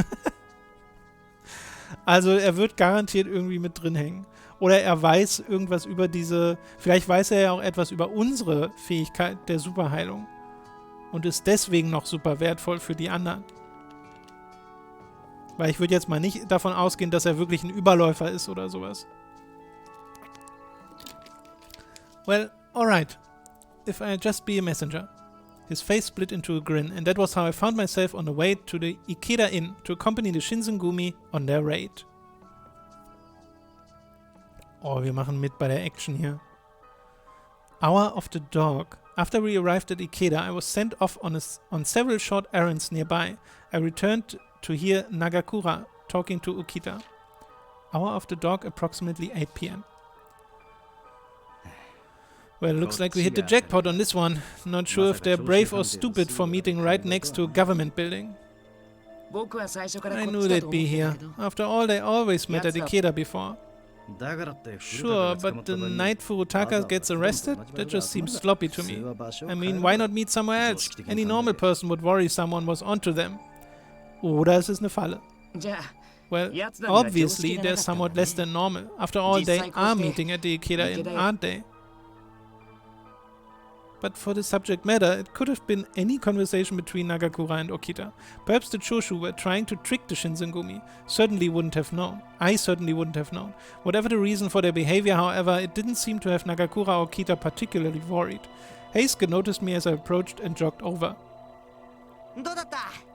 Also er wird garantiert irgendwie mit drin hängen. Oder er weiß irgendwas über diese... Vielleicht weiß er ja auch etwas über unsere Fähigkeit der Superheilung. Und ist deswegen noch super wertvoll für die anderen. Weil ich würde jetzt mal nicht davon ausgehen, dass er wirklich ein Überläufer ist oder sowas. Well, alright. If I just be a messenger. His face split into a grin, and that was how I found myself on the way to the Ikeda Inn to accompany the Shinsengumi on their raid. Oh, wir machen mit bei der Action hier. Hour of the Dog. After we arrived at Ikeda, I was sent off on several short errands nearby. I returned to hear Nagakura talking to Ukita. Hour of the Dog, approximately 8 p.m. Well, looks like we hit the jackpot on this one. Not sure if they're brave or stupid for meeting right next to a government building. I knew they'd be here. After all, they always met at Ikeda before. Sure, but the night Furutaka gets arrested? That just seems sloppy to me. I mean, why not meet somewhere else? Any normal person would worry someone was onto them. Oder es ist eine Falle. Well, obviously, they're somewhat less than normal. After all, they are meeting at the Ikeda Inn, aren't they? But for the subject matter, it could have been any conversation between Nagakura and Okita. Perhaps the Choshu were trying to trick the Shinsengumi. Certainly wouldn't have known. I certainly wouldn't have known. Whatever the reason for their behavior, however, it didn't seem to have Nagakura or Okita particularly worried. Heisuke noticed me as I approached and jogged over.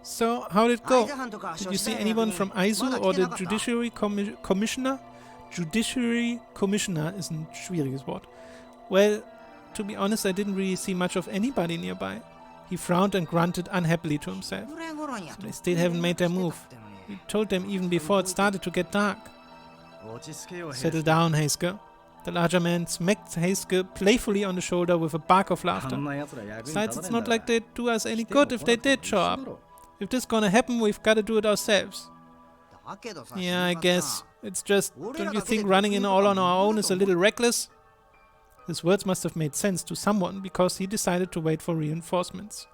So, how did it go? Did you see anyone from Aizu or the Judiciary Commissioner? Judiciary Commissioner is ein schwieriges Wort. Well, to be honest, I didn't really see much of anybody nearby. He frowned and grunted unhappily to himself. So they still haven't made their move. We told them even before it started to get dark. Settle down, Heisuke. The larger man smacked Heisuke playfully on the shoulder with a bark of laughter. Besides, it's not like they'd do us any good if they did show up. If this is gonna happen, we've gotta do it ourselves. Yeah, I guess. It's just, don't you think running in all on our own is a little reckless? His words must have made sense to someone, because he decided to wait for reinforcements.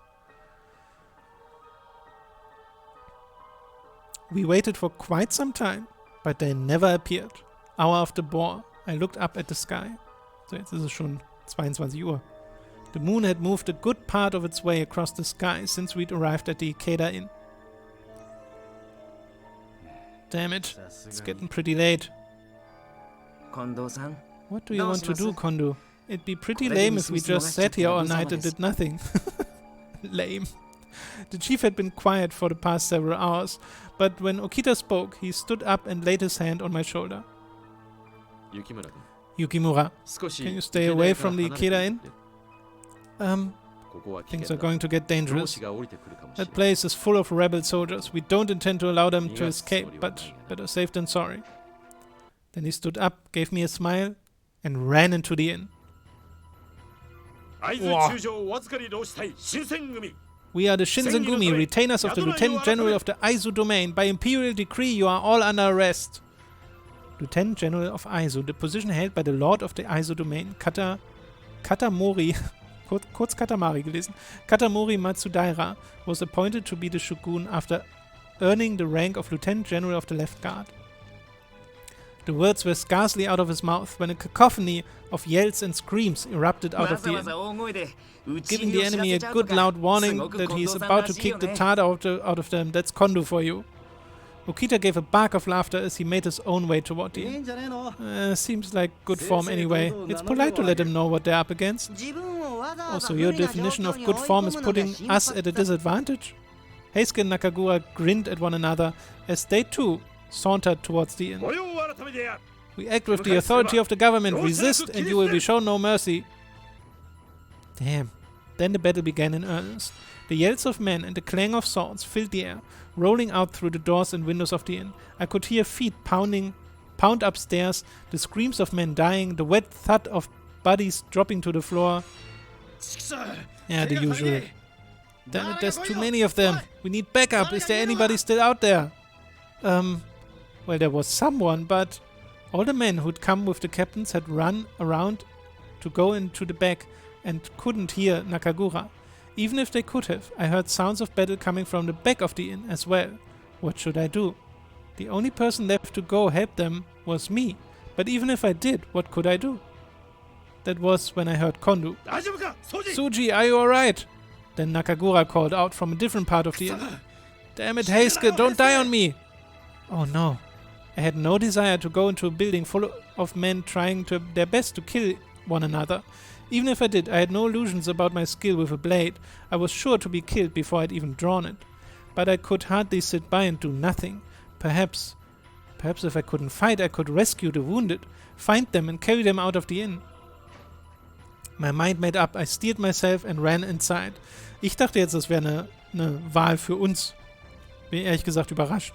We waited for quite some time, but they never appeared. Hour after boar, I looked up at the sky. So jetzt ist es schon 22 Uhr. The moon had moved a good part of its way across the sky since we'd arrived at the Ikeda Inn. Damn it, it's getting pretty late. Kondo-san? What do you want to do, Kondo? It'd be pretty lame if we just sat here all night and did nothing. Lame. The chief had been quiet for the past several hours, but when Okita spoke, he stood up and laid his hand on my shoulder. Yukimura, can you stay away from the Ikeda Inn? Things are going to get dangerous. That place is full of rebel soldiers. We don't intend to allow them to escape, but better safe than sorry. Then he stood up, gave me a smile, and ran into the inn. Wow. We are the Shinsengumi, retainers of the Lieutenant General of the Aizu domain. By imperial decree, you are all under arrest. Lieutenant General of Aizu, the position held by the Lord of the Aizu domain, Katamori, kurz Katamari gelesen, Katamori Matsudaira, was appointed to be the shogun after earning the rank of Lieutenant General of the Left Guard. The words were scarcely out of his mouth when a cacophony of yells and screams erupted out of the inn, giving the enemy a good loud warning that he is about to kick the tar out of them. That's Kondo for you. Okita gave a bark of laughter as he made his own way toward the inn. Seems like good form anyway. It's polite to let them know what they're up against. Also, your definition of good form is putting us at a disadvantage? Heisuke and Nakagura grinned at one another as they too sauntered towards the inn. We act with the authority of the government. Resist and you will be shown no mercy. Damn. Then the battle began in earnest. The yells of men and the clang of swords filled the air, rolling out through the doors and windows of the inn. I could hear feet pound upstairs, the screams of men dying, the wet thud of bodies dropping to the floor. Yeah, the usual. Damn it, there's too many of them. We need backup. Is there anybody still out there? Well, there was someone, but all the men who'd come with the captains had run around to go into the back and couldn't hear Nakagura. Even if they could have, I heard sounds of battle coming from the back of the inn as well. What should I do? The only person left to go help them was me. But even if I did, what could I do? That was when I heard Kondo. Suji, are you alright? Then Nakagura called out from a different part of the inn. Damn it, Heisuke, don't die on me! Oh no. I had no desire to go into a building full of men trying their best to kill one another. Even if I did, I had no illusions about my skill with a blade. I was sure to be killed before I'd even drawn it. But I could hardly sit by and do nothing. Perhaps if I couldn't fight, I could rescue the wounded, find them and carry them out of the inn. My mind made up. I steeled myself and ran inside. Ich dachte jetzt, das wäre eine Wahl für uns. Bin ehrlich gesagt überrascht.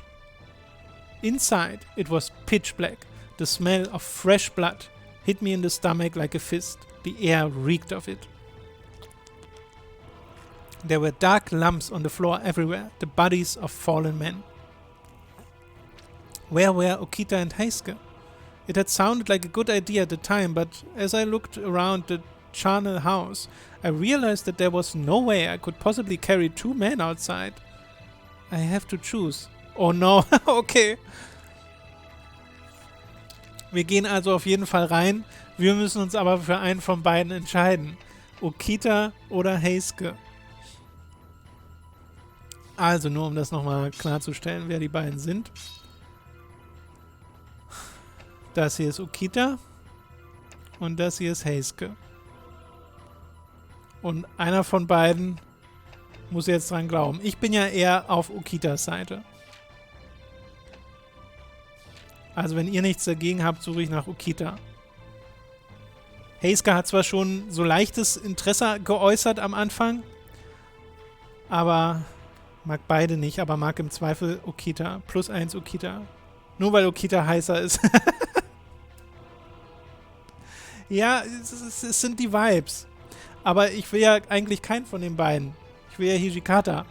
Inside, it was pitch black. The smell of fresh blood hit me in the stomach like a fist. The air reeked of it. There were dark lumps on the floor everywhere, the bodies of fallen men. Where were Okita and Heisuke? It had sounded like a good idea at the time, but as I looked around the charnel house, I realized that there was no way I could possibly carry two men outside. I have to choose. Oh no, okay. Wir gehen also auf jeden Fall rein. Wir müssen uns aber für einen von beiden entscheiden. Okita oder Heisuke. Also nur um das nochmal klarzustellen, wer die beiden sind. Das hier ist Okita und das hier ist Heisuke. Und einer von beiden muss jetzt dran glauben. Ich bin ja eher auf Okitas Seite. Also wenn ihr nichts dagegen habt, suche ich nach Okita. Heisuke hat zwar schon so leichtes Interesse geäußert am Anfang, aber mag beide nicht, aber mag im Zweifel Okita. +1 Okita. Nur weil Okita heißer ist. Ja, es sind die Vibes. Aber ich will ja eigentlich keinen von den beiden. Ich will ja Hijikata.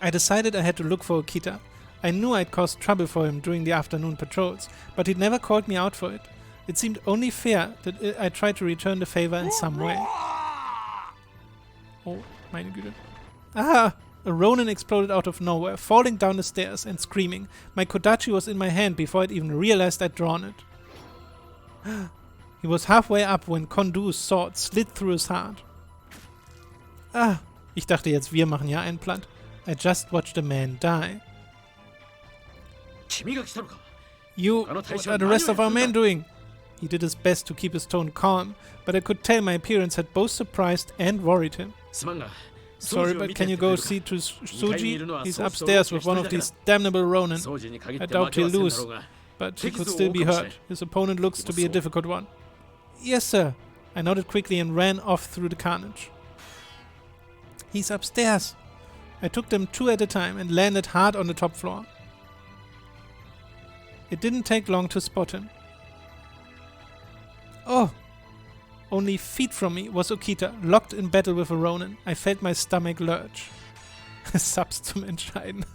I decided I had to look for Okita. I knew I'd cause trouble for him during the afternoon patrols, but he'd never called me out for it. It seemed only fair that I tried to return the favor in some way. Oh, meine Güte. Ah! A Ronin exploded out of nowhere, falling down the stairs and screaming. My Kodachi was in my hand before I'd even realized I'd drawn it. He was halfway up when Kondu's sword slid through his heart. Ah, ich dachte jetzt, wir machen ja einen Platt. I just watched a man die. You, what are the rest of our men doing? He did his best to keep his tone calm, but I could tell my appearance had both surprised and worried him. Sorry, but can you go see to Suji? He's upstairs with one of these damnable Ronin. I doubt he'll lose, but he could still be hurt. His opponent looks to be a difficult one. Yes, sir. I nodded quickly and ran off through the carnage. He's upstairs. I took them two at a time and landed hard on the top floor. It didn't take long to spot him. Oh! Only feet from me was Okita, locked in battle with a Ronin. I felt my stomach lurch. Subs zum Entscheiden.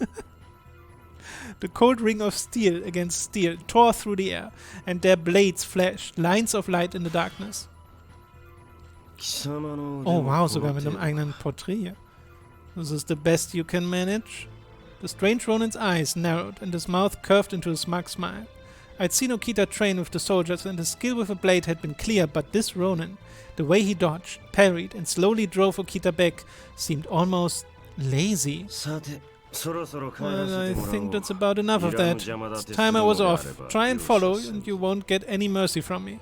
The cold ring of steel against steel tore through the air, and their blades flashed, lines of light in the darkness. Oh wow, sogar mit einem eigenen Porträt hier. This is the best you can manage? The strange Ronin's eyes narrowed, and his mouth curved into a smug smile. I'd seen Okita train with the soldiers, and his skill with a blade had been clear, but this Ronin, the way he dodged, parried, and slowly drove Okita back, seemed almost lazy. Well, I think that's about enough of that. It's time I was off. Try and follow, and you won't get any mercy from me.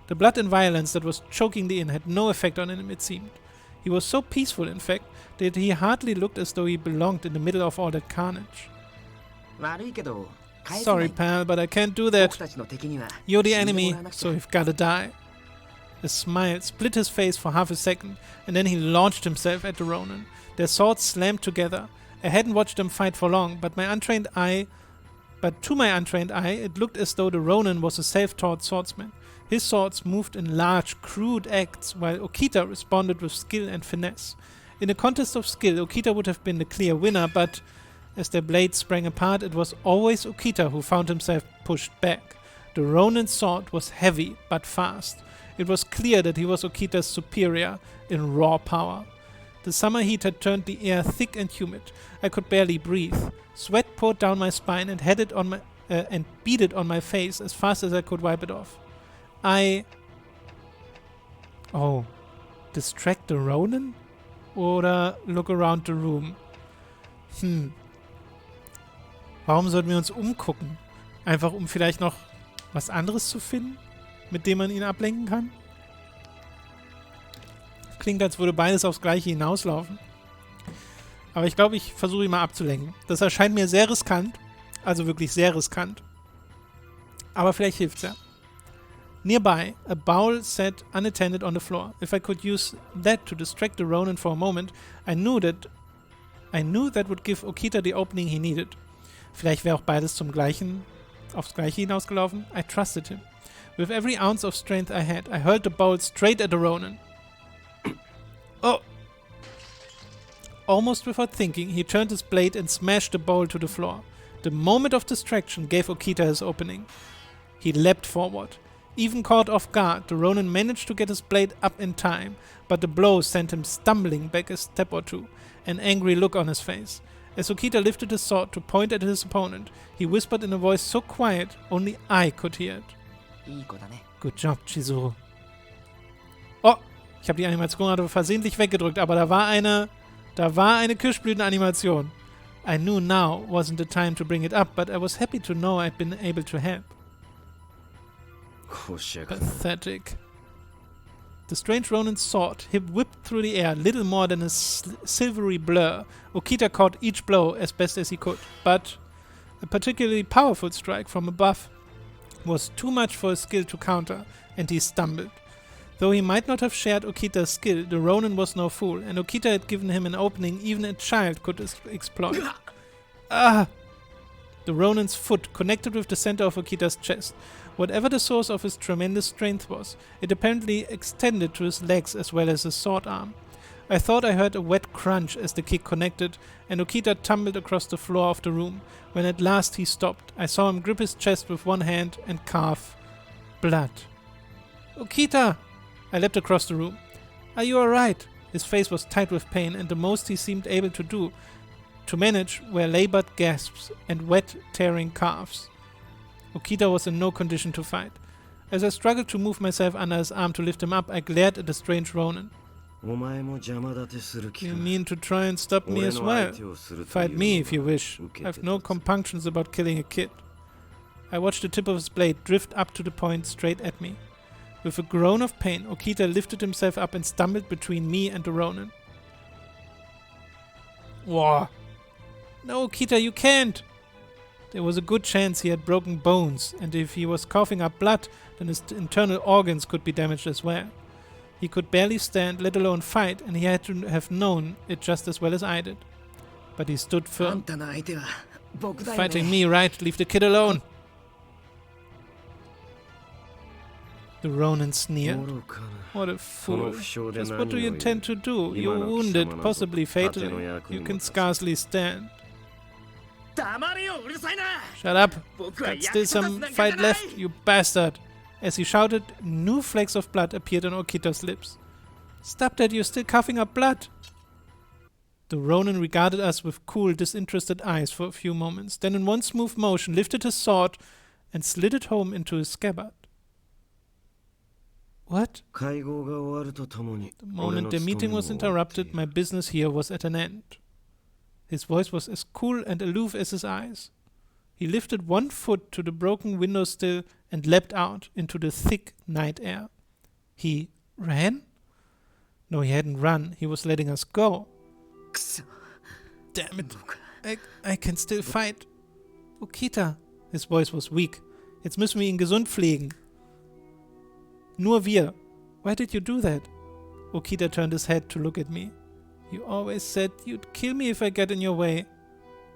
The blood and violence that was choking the inn had no effect on him, it seemed. He was so peaceful, in fact, that he hardly looked as though he belonged in the middle of all that carnage. Sorry, pal, but I can't do that. You're the enemy, so you've gotta die. A smile split his face for half a second, and then he launched himself at the Ronin. Their swords slammed together. I hadn't watched them fight for long, but to my untrained eye, it looked as though the Ronin was a self-taught swordsman. His swords moved in large, crude acts, while Okita responded with skill and finesse. In a contest of skill, Okita would have been the clear winner, but as their blades sprang apart, it was always Okita who found himself pushed back. The Ronin's sword was heavy, but fast. It was clear that he was Okita's superior in raw power. The summer heat had turned the air thick and humid. I could barely breathe. Sweat poured down my spine and beat it on my face as fast as I could wipe it off. Distract the Ronin? Oder look around the room? Warum sollten wir uns umgucken? Einfach um vielleicht noch was anderes zu finden, mit dem man ihn ablenken kann? Klingt, als würde beides aufs Gleiche hinauslaufen. Aber ich glaube, ich versuche ihn mal abzulenken. Das erscheint mir sehr riskant. Also wirklich sehr riskant. Aber vielleicht hilft's ja. Nearby, a bowl sat unattended on the floor. If I could use that to distract the Ronin for a moment, I knew that would give Okita the opening he needed. Vielleicht wäre auch beides aufs Gleiche hinausgelaufen. I trusted him. With every ounce of strength I had, I hurled the bowl straight at the Ronin. Oh! Almost without thinking, he turned his blade and smashed the bowl to the floor. The moment of distraction gave Okita his opening. He leapt forward. Even caught off guard, the Ronin managed to get his blade up in time, but the blow sent him stumbling back a step or two, an angry look on his face. As Okita lifted his sword to point at his opponent, he whispered in a voice so quiet only I could hear it. Good job, Chizuru. Oh, ich habe die Animation gerade versehentlich weggedrückt, aber da war eine Kirschblütenanimation. I knew now wasn't the time to bring it up, but I was happy to know I'd been able to help. Pathetic. The strange Ronin's sword, hip whipped through the air, little more than a silvery blur. Okita caught each blow as best as he could, but a particularly powerful strike from above was too much for his skill to counter, and he stumbled. Though he might not have shared Okita's skill, the Ronin was no fool, and Okita had given him an opening even a child could exploit. Ah! The Ronin's foot connected with the center of Okita's chest. Whatever the source of his tremendous strength was, it apparently extended to his legs as well as his sword arm. I thought I heard a wet crunch as the kick connected, and Okita tumbled across the floor of the room. When at last he stopped, I saw him grip his chest with one hand and cough blood. Okita! I leapt across the room. Are you alright? His face was tight with pain, and the most he seemed able to manage were labored gasps and wet, tearing coughs. Okita was in no condition to fight. As I struggled to move myself under his arm to lift him up, I glared at the strange Ronin. You mean to try and stop me as well? Fight me if you wish. I've no compunctions about killing a kid. I watched the tip of his blade drift up to the point straight at me. With a groan of pain, Okita lifted himself up and stumbled between me and the Ronin. Whoa. No, Okita, you can't! There was a good chance he had broken bones, and if he was coughing up blood, then his internal organs could be damaged as well. He could barely stand, let alone fight, and he had to have known it just as well as I did. But he stood firm. Fighting me, right? Leave the kid alone! The Ronin sneered. What a fool. Just what do you intend to do? You're wounded, possibly fatally. You can scarcely stand. Shut up! Got still some fight left, you bastard! As he shouted, new flecks of blood appeared on Okita's lips. Stop that, you're still coughing up blood! The Ronin regarded us with cool, disinterested eyes for a few moments, then in one smooth motion lifted his sword and slid it home into his scabbard. What? The moment the meeting was interrupted, my business here was at an end. His voice was as cool and aloof as his eyes. He lifted one foot to the broken windowsill and leapt out into the thick night air. He ran? No, he hadn't run. He was letting us go. Damn it. I can still fight. Okita. His voice was weak. Jetzt müssen wir ihn gesund pflegen. Nur wir. Why did you do that? Okita turned his head to look at me. You always said you'd kill me if I get in your way.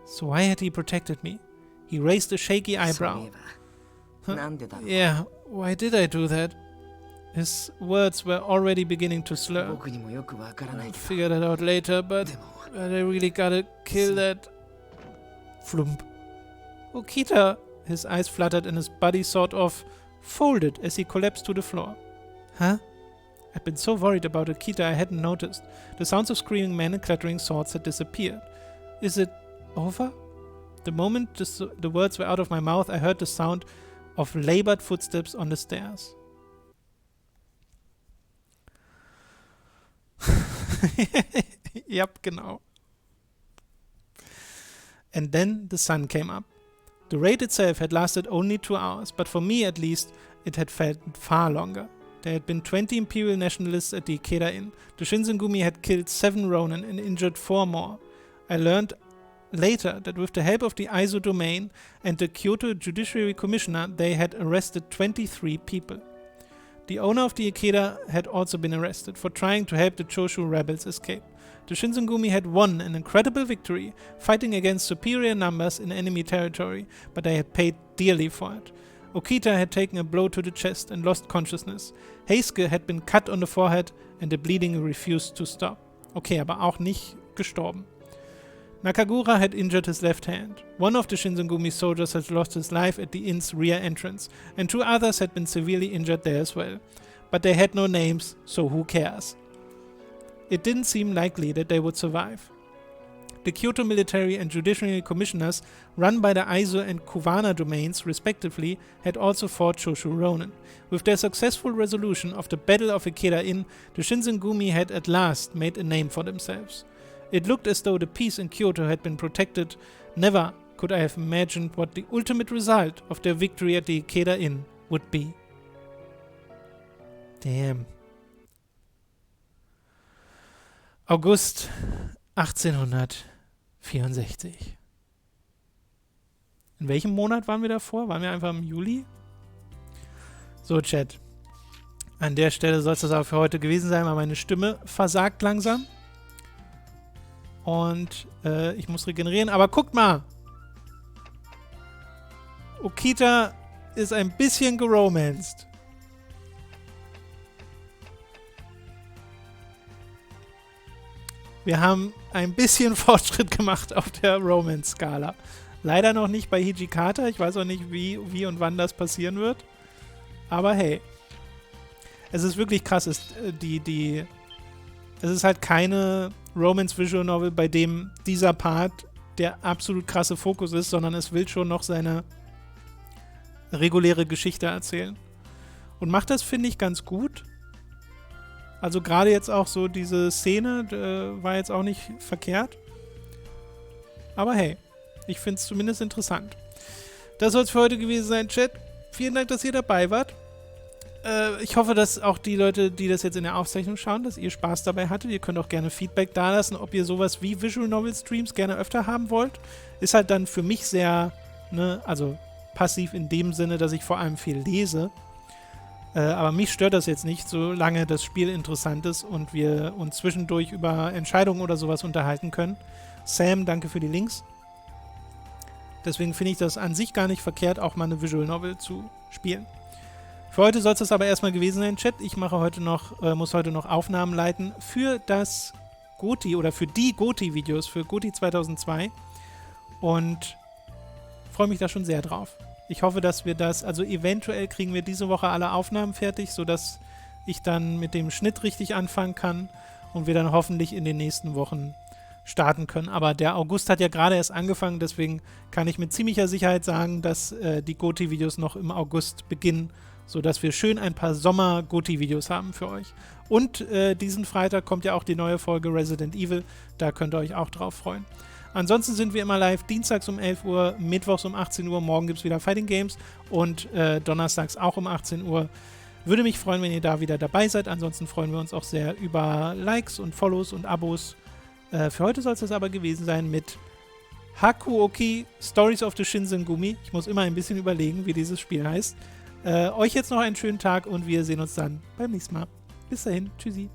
So why had he protected me? He raised a shaky eyebrow. Yeah, why did I do that? His words were already beginning to slur. I'll figure that out later, but I really gotta kill that... Flump. Okita! His eyes fluttered and his body sort of folded as he collapsed to the floor. Huh? I'd been so worried about Okita I hadn't noticed. The sounds of screaming men and clattering swords had disappeared. Is it over? The moment the words were out of my mouth, I heard the sound of labored footsteps on the stairs. Yep, genau. And then the sun came up. The raid itself had lasted only 2 hours, but for me at least, it had felt far longer. There had been 20 Imperial Nationalists at the Ikeda Inn. The Shinsengumi had killed 7 Ronin and injured 4 more. I learned later that with the help of the Aizu domain and the Kyoto Judiciary Commissioner, they had arrested 23 people. The owner of the Ikeda had also been arrested for trying to help the Choshu rebels escape. The Shinsengumi had won an incredible victory, fighting against superior numbers in enemy territory, but they had paid dearly for it. Okita had taken a blow to the chest and lost consciousness. Heisuke had been cut on the forehead and the bleeding refused to stop. Okay, aber auch nicht gestorben. Nakagura had injured his left hand. One of the Shinsengumi soldiers had lost his life at the inn's rear entrance, and 2 others had been severely injured there as well. But they had no names, so who cares? It didn't seem likely that they would survive. The Kyoto Military and Judiciary Commissioners, run by the Aizu and Kuwana domains, respectively, had also fought Choshu Ronin. With their successful resolution of the Battle of Ikeda Inn, the Shinsengumi had at last made a name for themselves. It looked as though the peace in Kyoto had been protected. Never could I have imagined what the ultimate result of their victory at the Ikeda Inn would be. Damn. August 1864. In welchem Monat waren wir davor? Waren wir einfach im Juli? So, Chat. An der Stelle soll es das auch für heute gewesen sein, weil meine Stimme versagt langsam. Und ich muss regenerieren. Aber guckt mal! Okita ist ein bisschen geromanced. Wir haben ein bisschen Fortschritt gemacht auf der Romance-Skala. Leider noch nicht bei Hijikata. Ich weiß auch nicht, wie und wann das passieren wird. Aber hey. Es ist wirklich krass. Es ist halt keine Romance-Visual Novel, bei dem dieser Part der absolut krasse Fokus ist, sondern es will schon noch seine reguläre Geschichte erzählen. Und macht das, finde ich, ganz gut. Also gerade jetzt auch so diese Szene war jetzt auch nicht verkehrt. Aber hey, ich finde es zumindest interessant. Das soll es für heute gewesen sein, Chat. Vielen Dank, dass ihr dabei wart. Ich hoffe, dass auch die Leute, die das jetzt in der Aufzeichnung schauen, dass ihr Spaß dabei hattet. Ihr könnt auch gerne Feedback dalassen, ob ihr sowas wie Visual Novel Streams gerne öfter haben wollt. Ist halt dann für mich sehr, also passiv in dem Sinne, dass ich vor allem viel lese. Aber mich stört das jetzt nicht, solange das Spiel interessant ist und wir uns zwischendurch über Entscheidungen oder sowas unterhalten können. Sam, danke für die Links. Deswegen finde ich das an sich gar nicht verkehrt, auch mal eine Visual Novel zu spielen. Für heute soll es das aber erstmal gewesen sein, Chat. Ich muss heute noch Aufnahmen leiten für das GOTY oder für die GOTY-Videos, für GOTY 2002 und freue mich da schon sehr drauf. Ich hoffe, dass wir das, also eventuell kriegen wir diese Woche alle Aufnahmen fertig, sodass ich dann mit dem Schnitt richtig anfangen kann und wir dann hoffentlich in den nächsten Wochen starten können. Aber der August hat ja gerade erst angefangen, deswegen kann ich mit ziemlicher Sicherheit sagen, dass die GOTY-Videos noch im August beginnen, sodass wir schön ein paar Sommer-GOTY-Videos haben für euch. Und diesen Freitag kommt ja auch die neue Folge Resident Evil, da könnt ihr euch auch drauf freuen. Ansonsten sind wir immer live, dienstags um 11 Uhr, mittwochs um 18 Uhr, morgen gibt es wieder Fighting Games und donnerstags auch um 18 Uhr. Würde mich freuen, wenn ihr da wieder dabei seid. Ansonsten freuen wir uns auch sehr über Likes und Follows und Abos. Für heute soll es das aber gewesen sein mit Hakuoki, Stories of the Shinsengumi. Ich muss immer ein bisschen überlegen, wie dieses Spiel heißt. Euch jetzt noch einen schönen Tag und wir sehen uns dann beim nächsten Mal. Bis dahin, tschüssi.